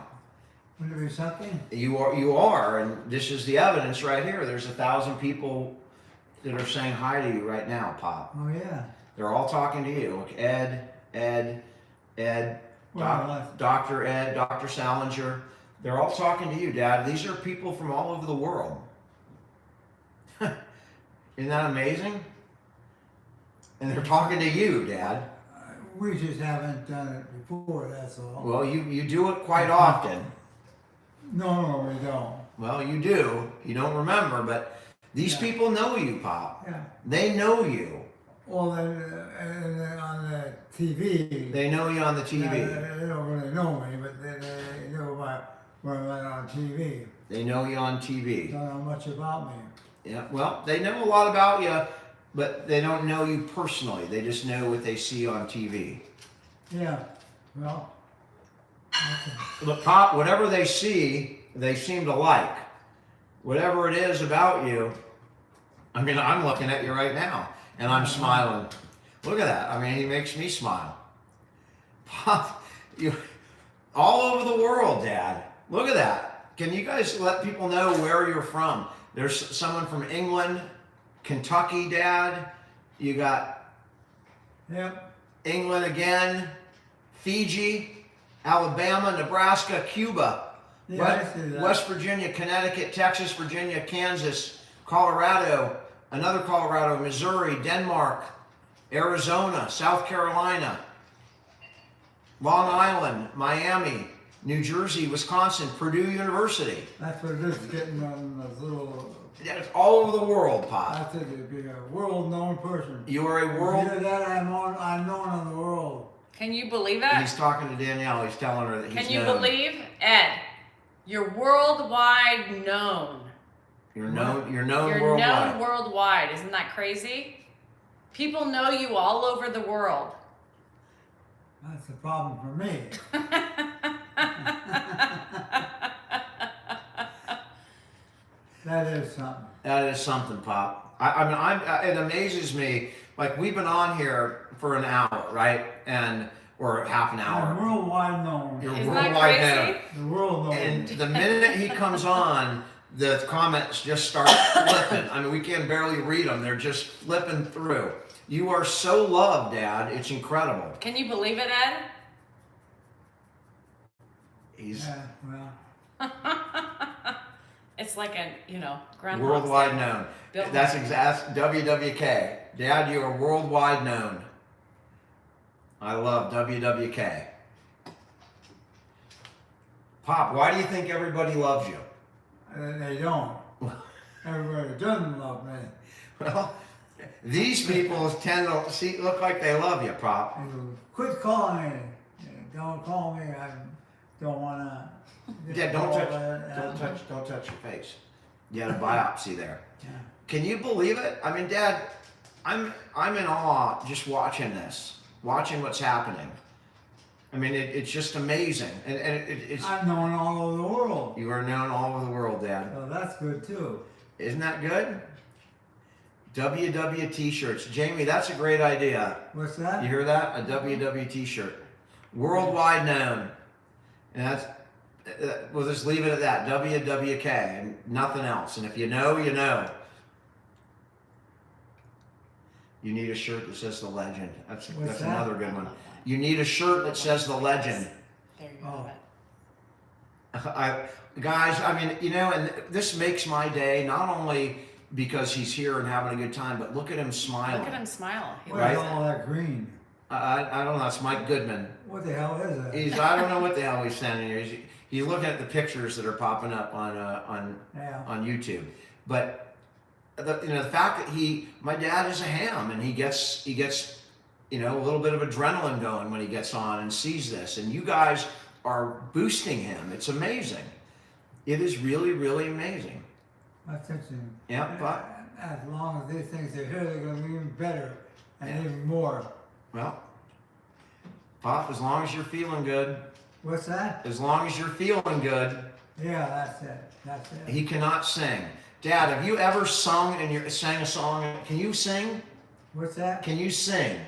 Would there be something? You are, and this is the evidence right here. There's 1,000 people that are saying hi to you right now, Pop. Oh, yeah. They're all talking to you. Look, Ed, Well, Dr. Ed, Dr. Salinger. They're all talking to you, Dad. These are people from all over the world. Isn't that amazing? And they're talking to you, Dad. we just haven't done it before, that's all. Well, you do it quite often. No, we don't. Well, you do. You don't remember, but these Yeah. people know you, Pop. Yeah. They know you. Well, on the TV. They know you on the TV. They don't really know me, but they know when I'm on TV. They know you on TV. Don't know much about me. Yeah, well, they know a lot about you, but they don't know you personally. They just know what they see on TV. Yeah, well, okay. Look, Pop, whatever they see, they seem to like. Whatever it is about you, I mean, I'm looking at you right now, and I'm smiling. Look at that. I mean, he makes me smile. Pop, you, all over the world, Dad. Look at that. Can you guys let people know where you're from? There's someone from England, Kentucky, Dad. You got Yep, England again, Fiji, Alabama, Nebraska, Cuba, yeah, I see that. West Virginia, Connecticut, Texas, Virginia, Kansas, Colorado, another Colorado, Missouri, Denmark, Arizona, South Carolina, Long Island, Miami, New Jersey, Wisconsin, Purdue University. That's what it is, getting on those little, Yeah, it's all over the world, Pop. that's it, to be a world-known person. You are a world. Hear that, I'm known on the world. Can you believe it? He's talking to Danielle. He's telling her that he's Can you known. believe, Ed? You're worldwide known. You're known. You're known You're worldwide. known worldwide. Isn't that crazy? People know you all over the world. That's the problem for me. That is something. That is something, Pop. I mean, it amazes me. Like, we've been on here for an hour, right? Or half an I'm hour. worldwide known. You're Isn't that worldwide crazy? known. The world knows. And the minute he comes on, the comments just start flipping. I mean, we can barely read them. They're just flipping through. You are so loved, Dad. It's incredible. Can you believe it, Ed? He's Yeah, well, It's like a, Groundhog's worldwide Day. known. Bill That's Murray. exact WWK. Dad, you are worldwide known. I love WWK. Pop, why do you think everybody loves you? they don't. Everybody doesn't love me. Well, these people tend to look like they love you, Pop. You quit calling me. Don't call me. I don't want to. Yeah, don't touch your face. You had a biopsy there. Yeah. Can you believe it? I mean, Dad, I'm in awe just watching this, watching what's happening. I mean, it's just amazing, and it's. I'm known all over the world. You are known all over the world, Dad. So that's good too. Isn't that good? WW t-shirts. Jamie, that's a great idea. What's You that? hear that? A WW t-shirt. Worldwide known. And that's, we'll just leave it at that. WWK and nothing else. And if you know, you know. You need a shirt that says the legend. That's What's that? another good I one. love that. You need a shirt that says the legend. There you Oh. have it. Guys, I mean, you know, and this makes my day, not only because he's here and having a good time, but look at him smiling. Look at him smile. He What Right. is loves it. all that green? I don't know, it's Mike Goodman. What the hell is that? I don't know what the hell he's standing here. He's looking at the pictures that are popping up on Yeah. YouTube. But the fact that my dad is a ham, and he gets a little bit of adrenaline going when he gets on and sees this, and you guys are boosting him. It's amazing. It is really, really amazing. That's interesting. Yeah, but As long as these things are here, they're going to be even better and Yeah. even more. well, Pop, as long as you're feeling good, What's that? as long as you're feeling good, Yeah, that's it. That's it. he cannot sing. Dad, have you ever sang a song? Can you sing? What's that? Can you sing?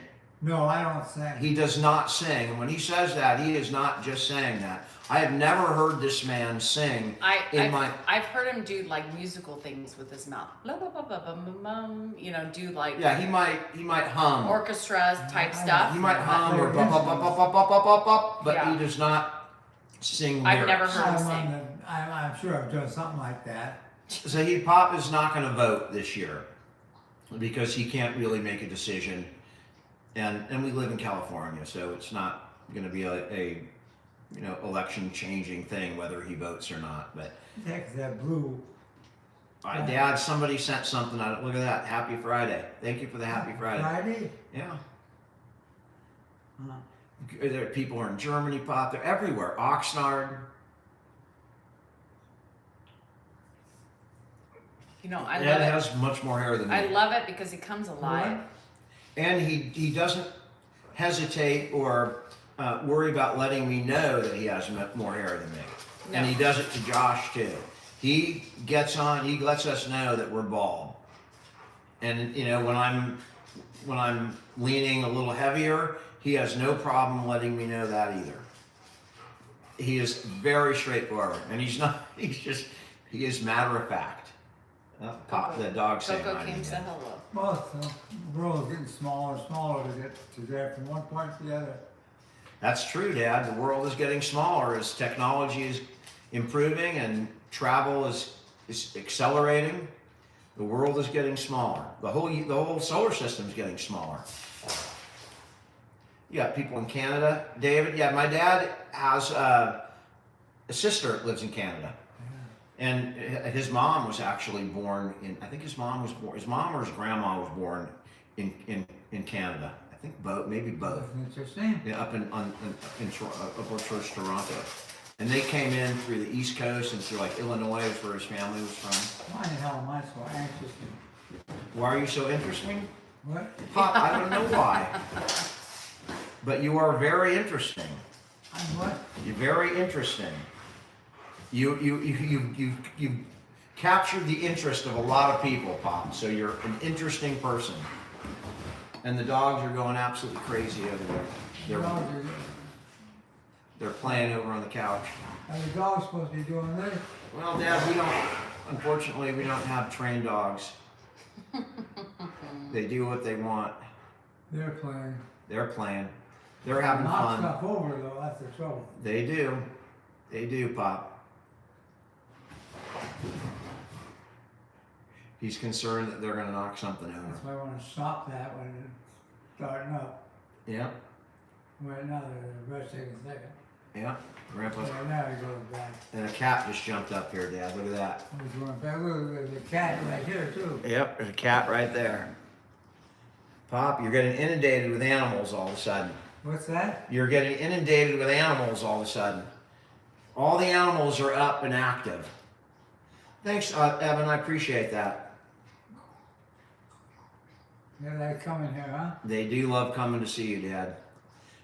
No, I don't sing. He does not sing. And when he says that, he is not just saying that. I have never heard this man sing I've heard him do like musical things with his mouth. Blah, blah, blah, blah, blah, blah, blah, do like Yeah, he might hum. orchestra type stuff. He might hum or bop, bop, bop, bop, bop, bop, bop, bop, bop, but Yeah. he does not sing I've never lyrics. heard him sing. I'm sure I've done something like that. So Pop is not going to vote this year because he can't really make a decision. And we live in California, so it's not going to be a election changing thing whether he votes or not. But Yeah, 'cause that blue. Dad, somebody sent something out. Look at that. Happy Friday. Thank you for the Happy Friday. Friday? Yeah. Huh. People are in Germany, Pop. They're everywhere. Oxnard. I Dad love it. has much more hair than me. I love it because he comes alive. And he doesn't hesitate or worry about letting me know that he has more hair than me. No. And he does it to Josh too. He gets on. He lets us know that we're bald. And when I'm leaning a little heavier, he has no problem letting me know that either. He is very straightforward, and he's not. He is matter of fact. Pop, the dog saying Coco hi to came me. to hello. Well, the world is getting smaller and smaller to get to there from one point to the other. That's true, Dad. The world is getting smaller as technology is improving and travel is accelerating. The world is getting smaller. The whole solar system is getting smaller. You got people in Canada, David. Yeah, my dad has a sister that lives in Canada, and his mom was actually born in. I think his mom or his grandma was born in Canada. I think maybe both. That's interesting. Yeah, up towards Toronto, and they came in through the East Coast and through like Illinois, is where his family was from. Why the hell am I so anxious? Why are you so interesting, What? Pop? I don't know why, but you are very interesting. I'm what? You're very interesting. You captured the interest of a lot of people, Pop. So you're an interesting person. And the dogs are going absolutely crazy over there. They're playing over on the couch. Are the dogs supposed to be doing this? Well, Dad, unfortunately, we don't have trained dogs. They do what they want. They're playing. They're playing. They're having Knock fun. stuff over though, that's the trouble. They do. They do, Pop. He's concerned that they're going to knock something over. That's why I want to stop that when it's starting up. Yeah, Right now, the rest taking a second. yeah. Grandpa. Right now, he goes back. And a cat just jumped up here, Dad. Look at that. He's going back. Look, there's a cat right here too. Yep, there's a cat right there. Pop, you're getting inundated with animals all of a sudden. What's that? You're getting inundated with animals all of a sudden. All the animals are up and active. Thanks, Evan. I appreciate that. Yeah, they come in here, huh? They do love coming to see you, Dad.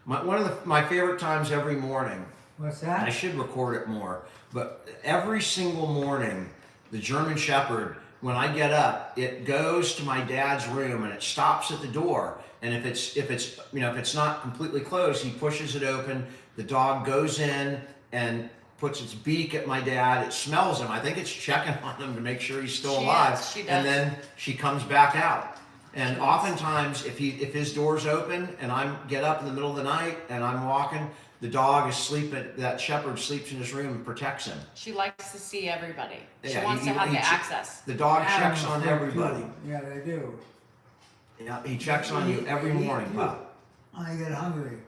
One of my favorite times every morning, What's and I that? should record it more, but every single morning, the German Shepherd, when I get up, it goes to my dad's room and it stops at the door And if it's not completely closed, he pushes it open. The dog goes in and puts its beak at my dad. It smells him. I think it's checking on him to make sure he's still alive. She does. And then she comes back out. And oftentimes, if his door's open and I get up in the middle of the night and I'm walking, the dog is sleeping. That shepherd sleeps in his room and protects him. She likes to see everybody. She Yeah, wants to have the access. The dog checks Animals on do everybody. too. Yeah, they do. Yeah, he checks on you every morning, Pop. I get hungry.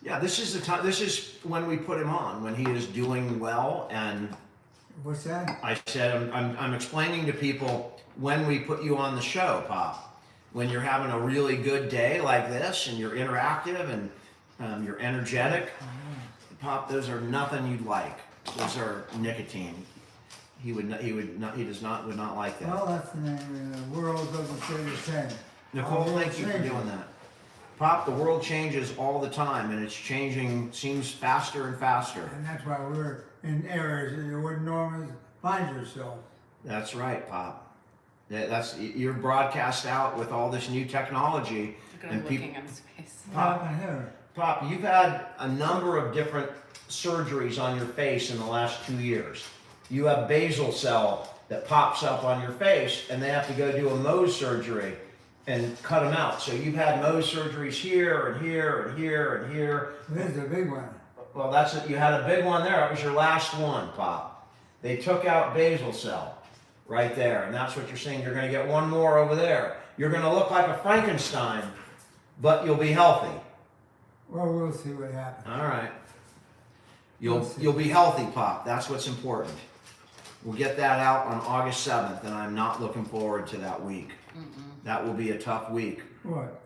Yeah, this is the time. This is when we put him on, when he is doing well. And What's that? I said, I'm explaining to people when we put you on the show, Pop. When you're having a really good day like this, and you're interactive and you're energetic, Pop. Those are nothing you'd like. Those are nicotine. He would not. Would not like that. Well, that's the name. The world doesn't stay the same. Nicole, Our world thank you for changes. doing that. Pop, the world changes all the time, and it's changing, seems faster and faster. And that's why we're in areas that you wouldn't normally find yourself. That's right, Pop. You're broadcast out with all this new technology. Look at him looking at his face. Pop. I hear. Pop, you've had a number of different surgeries on your face in the last 2 years. You have basal cell that pops up on your face, and they have to go do a Mohs surgery and cut them out. So you've had Mohs surgeries here and here and here and here. This is a big one. Well, that's it. You had a big one there. That was your last one, Pop. They took out basal cell right there, and that's what you're seeing. You're going to get one more over there. You're going to look like a Frankenstein, but you'll be healthy. Well, we'll see what happens. All right. You'll be healthy, Pop. That's what's important. We'll get that out on August 7th, and I'm not looking forward to that week. That will be a tough week. What?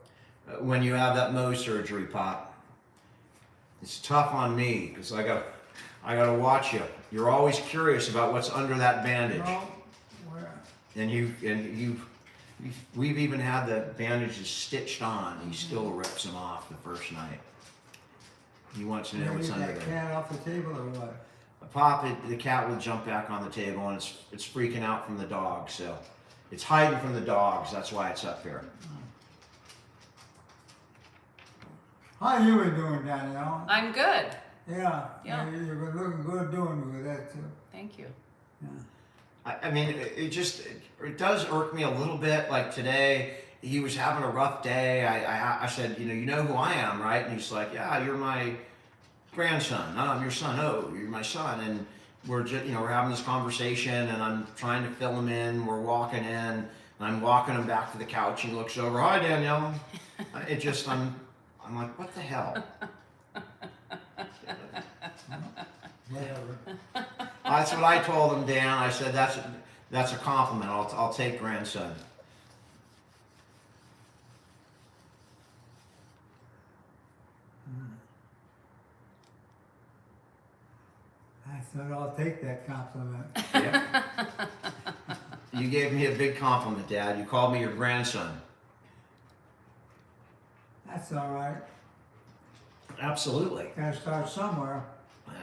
When you have that Mohs surgery, Pop. It's tough on me because I gotta watch you. You're always curious about what's under that bandage. Well, where? And we've even had the bandages stitched on. He still rips them off the first night. He wants to know what's Maybe under that there. cat off the table or what? Pop, the cat will jump back on the table, and it's freaking out from the dog. So it's hiding from the dogs. That's why it's up here. How you been doing, Danielle? I'm good. Yeah. Yeah. You've been looking good doing with that too. Thank you. Yeah. I mean, it does irk me a little bit. Like today, he was having a rough day. I said, you know who I am, right? And he's like, yeah, you're my grandson. No, I'm your son. Oh, you're my son. And we're just, we're having this conversation, and I'm trying to fill him in. We're walking in, and I'm walking him back to the couch. He looks over. Hi, Danielle. I'm like, what the hell? Whatever. That's what I told him, Dan. I said that's a compliment. I'll take grandson. I said I'll take that compliment. Yeah. You gave me a big compliment, Dad. You called me your grandson. That's all right. Absolutely. Gotta start somewhere.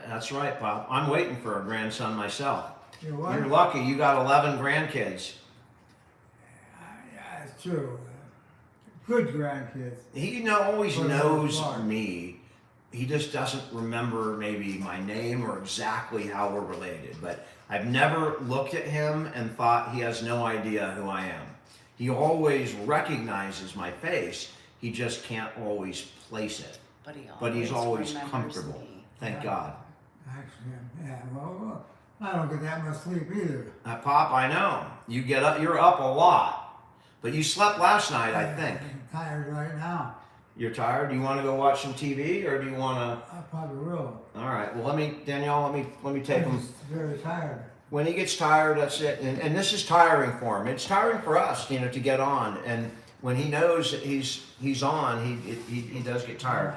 That's right, Pop. I'm waiting for a grandson myself. You what? You're lucky. You got 11 grandkids. Yeah, it's true. Good grandkids. He always For the knows most part. me. He just doesn't remember maybe my name or exactly how we're related. But I've never looked at him and thought he has no idea who I am. He always recognizes my face. He just can't always place it. But he's always remembers comfortable. me. Thank Yeah. God. Actually, yeah. Well, I don't get that much sleep either. Pop, I know. You get up, you're up a lot. But you slept last night, I think. I'm tired right now. You're tired? Do you want to go watch some TV, or do you want to? I probably will. All right. Well, Danielle, let me take I'm him. just very tired. When he gets tired, that's it. And this is tiring for him. It's tiring for us, to get on. And when he knows that he's on, he does get tired.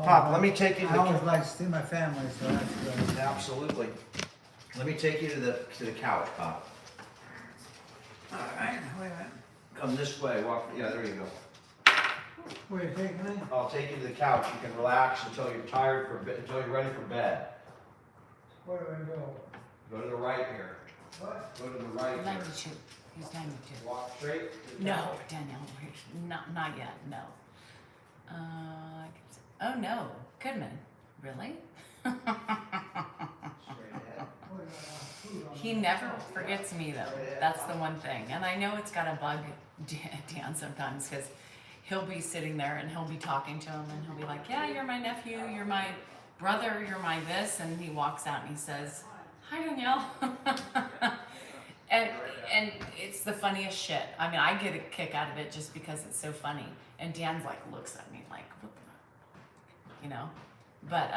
Pop, let me take you to I always the. like to see my family, so that's good. Absolutely. Let me take you to the couch, Pop. All right, wait a minute. Come this way. Walk. Yeah, there you go. Where you taking me? I'll take you to the couch. You can relax until you're tired until you're ready for bed. Where do I go? Go to the right here. What? Go to the right here. 92. He's 92. Walk straight. No, Danielle, not yet. No. Oh no, Goodman. Really? Straight ahead. He never forgets me though. That's the one thing. And I know it's gotta bug Dan sometimes because he'll be sitting there and he'll be talking to him and he'll be like, yeah, you're my nephew, you're my brother, you're my this. And he walks out and he says, hi, Danielle. and it's the funniest shit. I mean, I get a kick out of it just because it's so funny. And Dan's like, looks at me like, what the, you know? But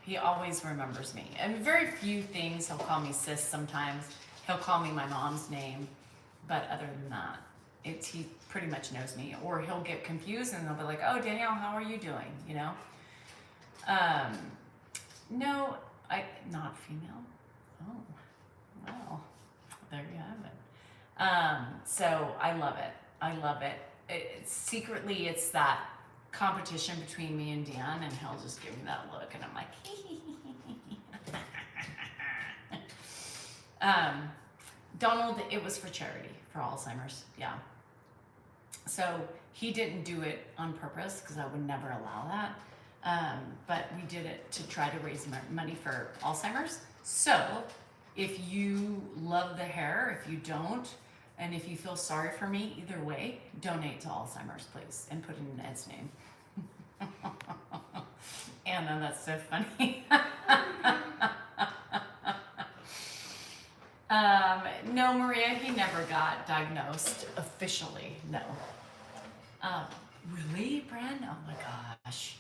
he always remembers me. And very few things, he'll call me sis sometimes. He'll call me my mom's name. But other than that, he pretty much knows me. Or he'll get confused and he'll be like, oh, Danielle, how are you doing? You know? No, not female. Oh, well, there you have it. So I love it. I love it. Secretly, it's that competition between me and Dan, and he'll just give me that look, and I'm like, Donald, it was for charity, for Alzheimer's, yeah. So he didn't do it on purpose, because I would never allow that, but we did it to try to raise money for Alzheimer's. So if you love the hair, if you don't, and if you feel sorry for me, either way, donate to Alzheimer's, please, and put in Ed's name. Anna, that's so funny. No, Maria, he never got diagnosed officially, no. Really, Bren? Oh my gosh.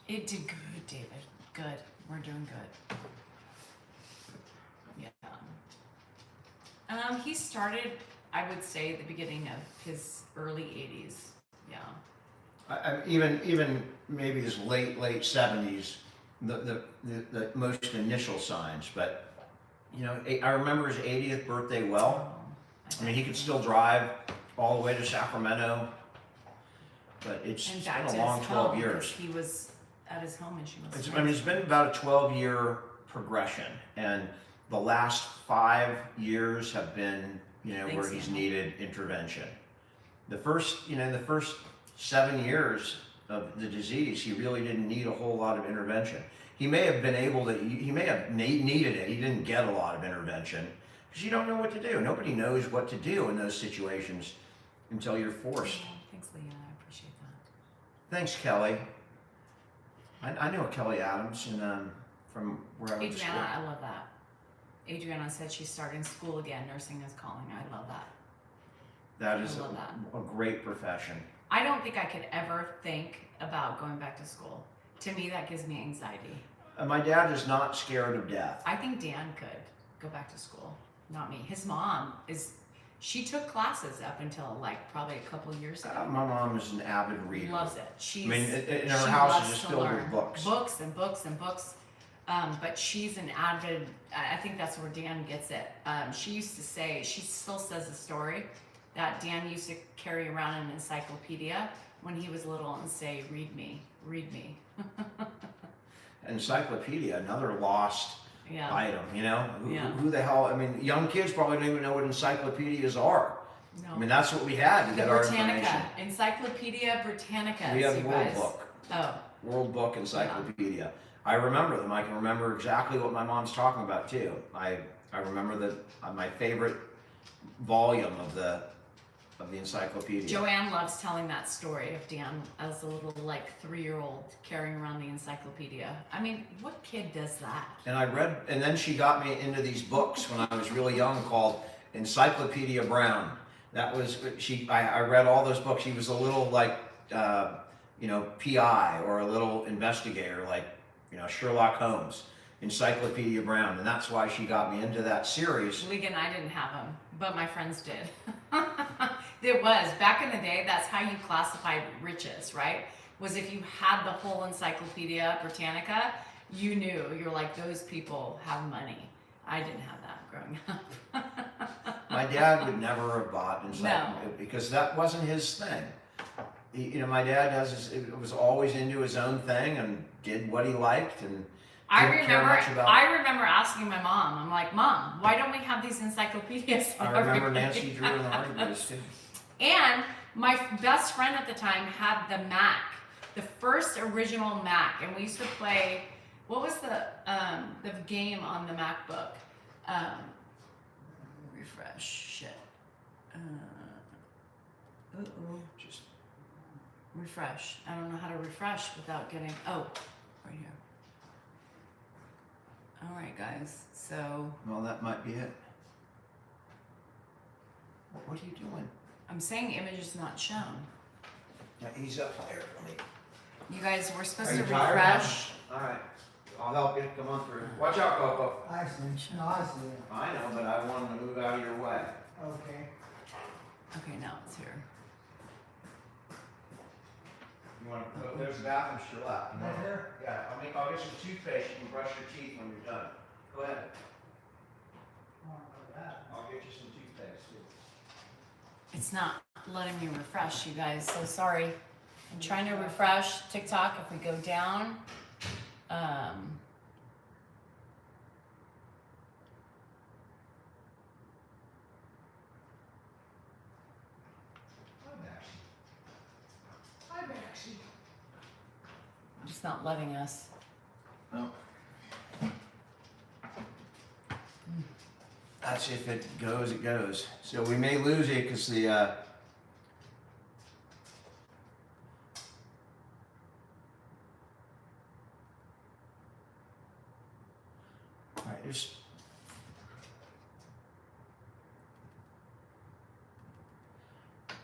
It did good, David. Good. We're doing good. Yeah. He started, I would say, at the beginning of his early 80s. Yeah. Even maybe his late 70s, the most initial signs. But you know, I remember his 80th birthday well. I mean, he could still drive all the way to Sacramento, but it's been a long 12 years. He was at his home and she was. I mean, it's been about a 12-year progression, and the last 5 years have been, you know, where he's needed intervention. The first 7 years of the disease, he really didn't need a whole lot of intervention. He may have been able to, he may have needed it. He didn't get a lot of intervention because you don't know what to do. Nobody knows what to do in those situations until you're forced. Yeah, thanks, Leah. I appreciate that. Thanks, Kelly. I know Kelly Adams and from where I went to school. Adriana, I love that. Adriana said she's starting school again. Nursing is calling. I love that. That is a great profession. I don't think I could ever think about going back to school. To me, that gives me anxiety. My dad is not scared of death. I think Dan could go back to school, not me. His mom she took classes up until like probably a couple of years ago. My mom is an avid reader. Loves it. In her house is just filled with books. Books and books and books. But she's an avid, I think that's where Dan gets it. She used to say, she still says the story, that Dan used to carry around an encyclopedia when he was little and say, read me, read me. Encyclopedia, another lost item, you know? Who the hell, I mean, young kids probably don't even know what encyclopedias are. No. I mean, that's what we had to get our information. Encyclopedia Britannica. We had World Book. Oh. World Book Encyclopedia. Yeah. I remember them. I can remember exactly what my mom's talking about too. I remember my favorite volume of the encyclopedia. Joanne loves telling that story of Dan as a little 3-year-old carrying around the encyclopedia. I mean, what kid does that? And then she got me into these books when I was really young called Encyclopedia Brown. That was I read all those books. She was a little PI or a little investigator Sherlock Holmes. Encyclopedia Brown, and that's why she got me into that series. Legan, I didn't have them, but my friends did. It was, back in the day, that's how you classified riches, right? Was if you had the whole Encyclopedia Britannica, you knew, you're like, those people have money. I didn't have that growing up. My dad would never have bought encyclopedia because that wasn't his thing. My dad was always into his own thing and did what he liked, and didn't care much about. I remember asking my mom. I'm like, Mom, why don't we have these encyclopedias? I remember Nancy Drew and the Hardy Boys too. And my best friend at the time had the Mac, the first original Mac, and we used to play. What was the game on the MacBook? Refresh. Shit. Just Refresh. I don't know how to refresh without getting. Oh, right here. All right, guys. So well, that might be it. What are you doing? I'm saying image is not shown. Yeah, he's up there. You guys were supposed Are to you tired? refresh. All right, I'll help you. Come on through. Watch out, Coco. I see, no, I see it. I know, but I want him to move out of your way. Okay. Okay, now it's here. You want to put, there's a bathroom to your left. You Right want- here? Yeah, I'll get some toothpaste. You can brush your teeth when you're done. Go ahead. I'll get you some toothpaste. It's not letting me refresh, you guys. So sorry. I'm trying to refresh TikTok. If we go down, it's not letting us. No. That's if it goes, it goes. So we may lose it because the, all right, there's,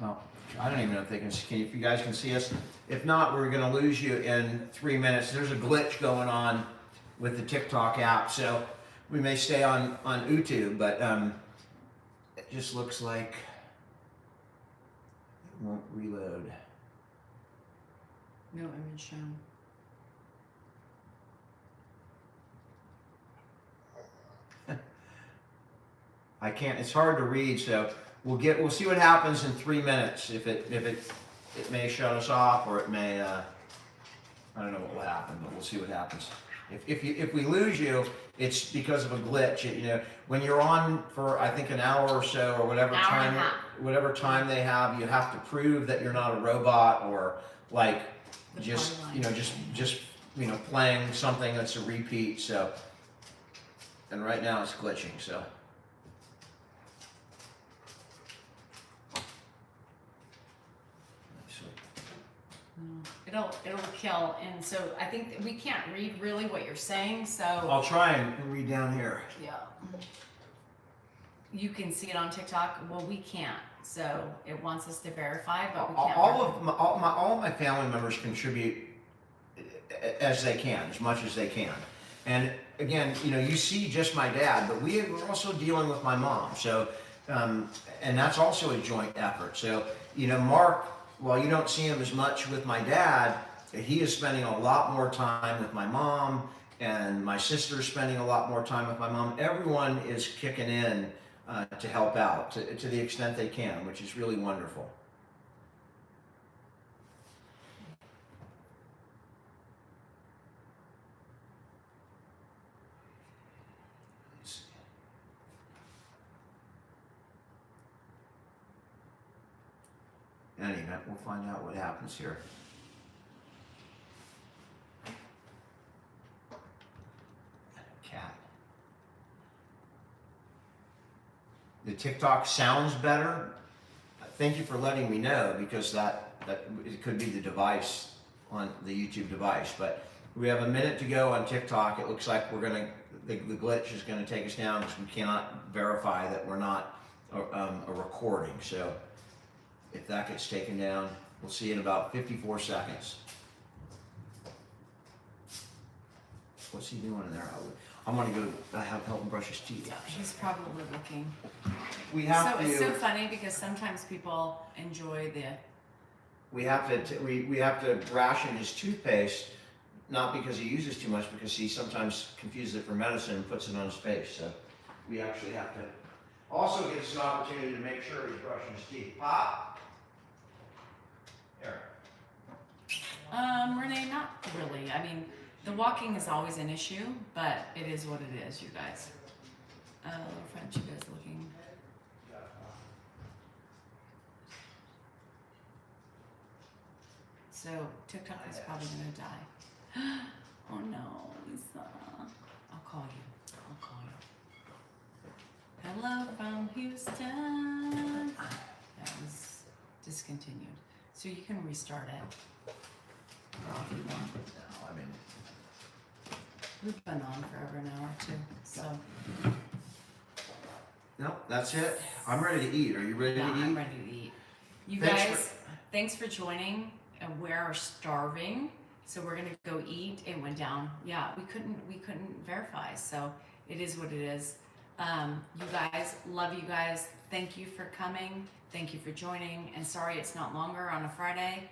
well, I don't even know if they can, if you guys can see us. If not, we're gonna lose you in 3 minutes. There's a glitch going on with the TikTok app, so we may stay on YouTube, but it just looks like it won't reload. No image shown. I can't, it's hard to read, so we'll see what happens in 3 minutes. If it may shut us off, or it may, I don't know what will happen, but we'll see what happens. If we lose you, it's because of a glitch. You know, when you're on for I think an hour or so, or whatever Hour and a half. time they have, you have to prove that you're not a robot, or like The just party you know line. just you know playing something that's a repeat. So, and right now it's glitching. So. No, it'll kill, and so I think that we can't read really what you're saying. So I'll try and read down here. yeah, you can see it on TikTok. Well, we can't, so it wants us to verify, but we can't. All of my family members contribute as they can, as much as they can. And again, you know, you see just my dad, but we're also dealing with my mom. So, and that's also a joint effort. So, you know, Mark, while you don't see him as much with my dad, he is spending a lot more time with my mom, and my sister's spending a lot more time with my mom. Everyone is kicking in to help out to the extent they can, which is really wonderful. In any event, we'll find out what happens here. Cat. The TikTok sounds better. Thank you for letting me know, because that it could be the device on the YouTube device. But we have a minute to go on TikTok. It looks like the glitch is gonna take us down because we cannot verify that we're not a recording. So if that gets taken down, we'll see in about 54 seconds. What's he doing in there? I'm gonna go help him brush his teeth. Yeah, he's probably looking. We have So to. it's so funny because sometimes people enjoy the. We have to ration his toothpaste, not because he uses too much, because he sometimes confuses it for medicine and puts it on his face. So we actually have to. Also gives us an opportunity to make sure he's brushing his teeth. Pop. There. Renee, not really. I mean, The walking is always an issue, but it is what it is, you guys. Little French, you guys looking. So TikTok is probably gonna die. Oh no, Lisa. I'll call you. I'll call you. Hello from Houston. That was discontinued. So you can restart it. If you want. No, I mean, We've been on for over an hour too. So no, that's it. I'm ready to eat. Are you ready yeah, to eat? I'm ready to eat. You Thanks guys, thanks for joining. And we are starving, so we're gonna go eat. It went down. Yeah, we couldn't verify. So it is what it is. You guys, love you guys. Thank you for coming. Thank you for joining. And sorry it's not longer on a Friday,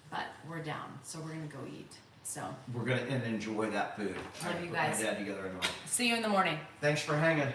but we're down. So we're gonna go eat. So We're gonna enjoy that food. Love I you put guys. My dad together and all. see you in the morning. Thanks for hanging.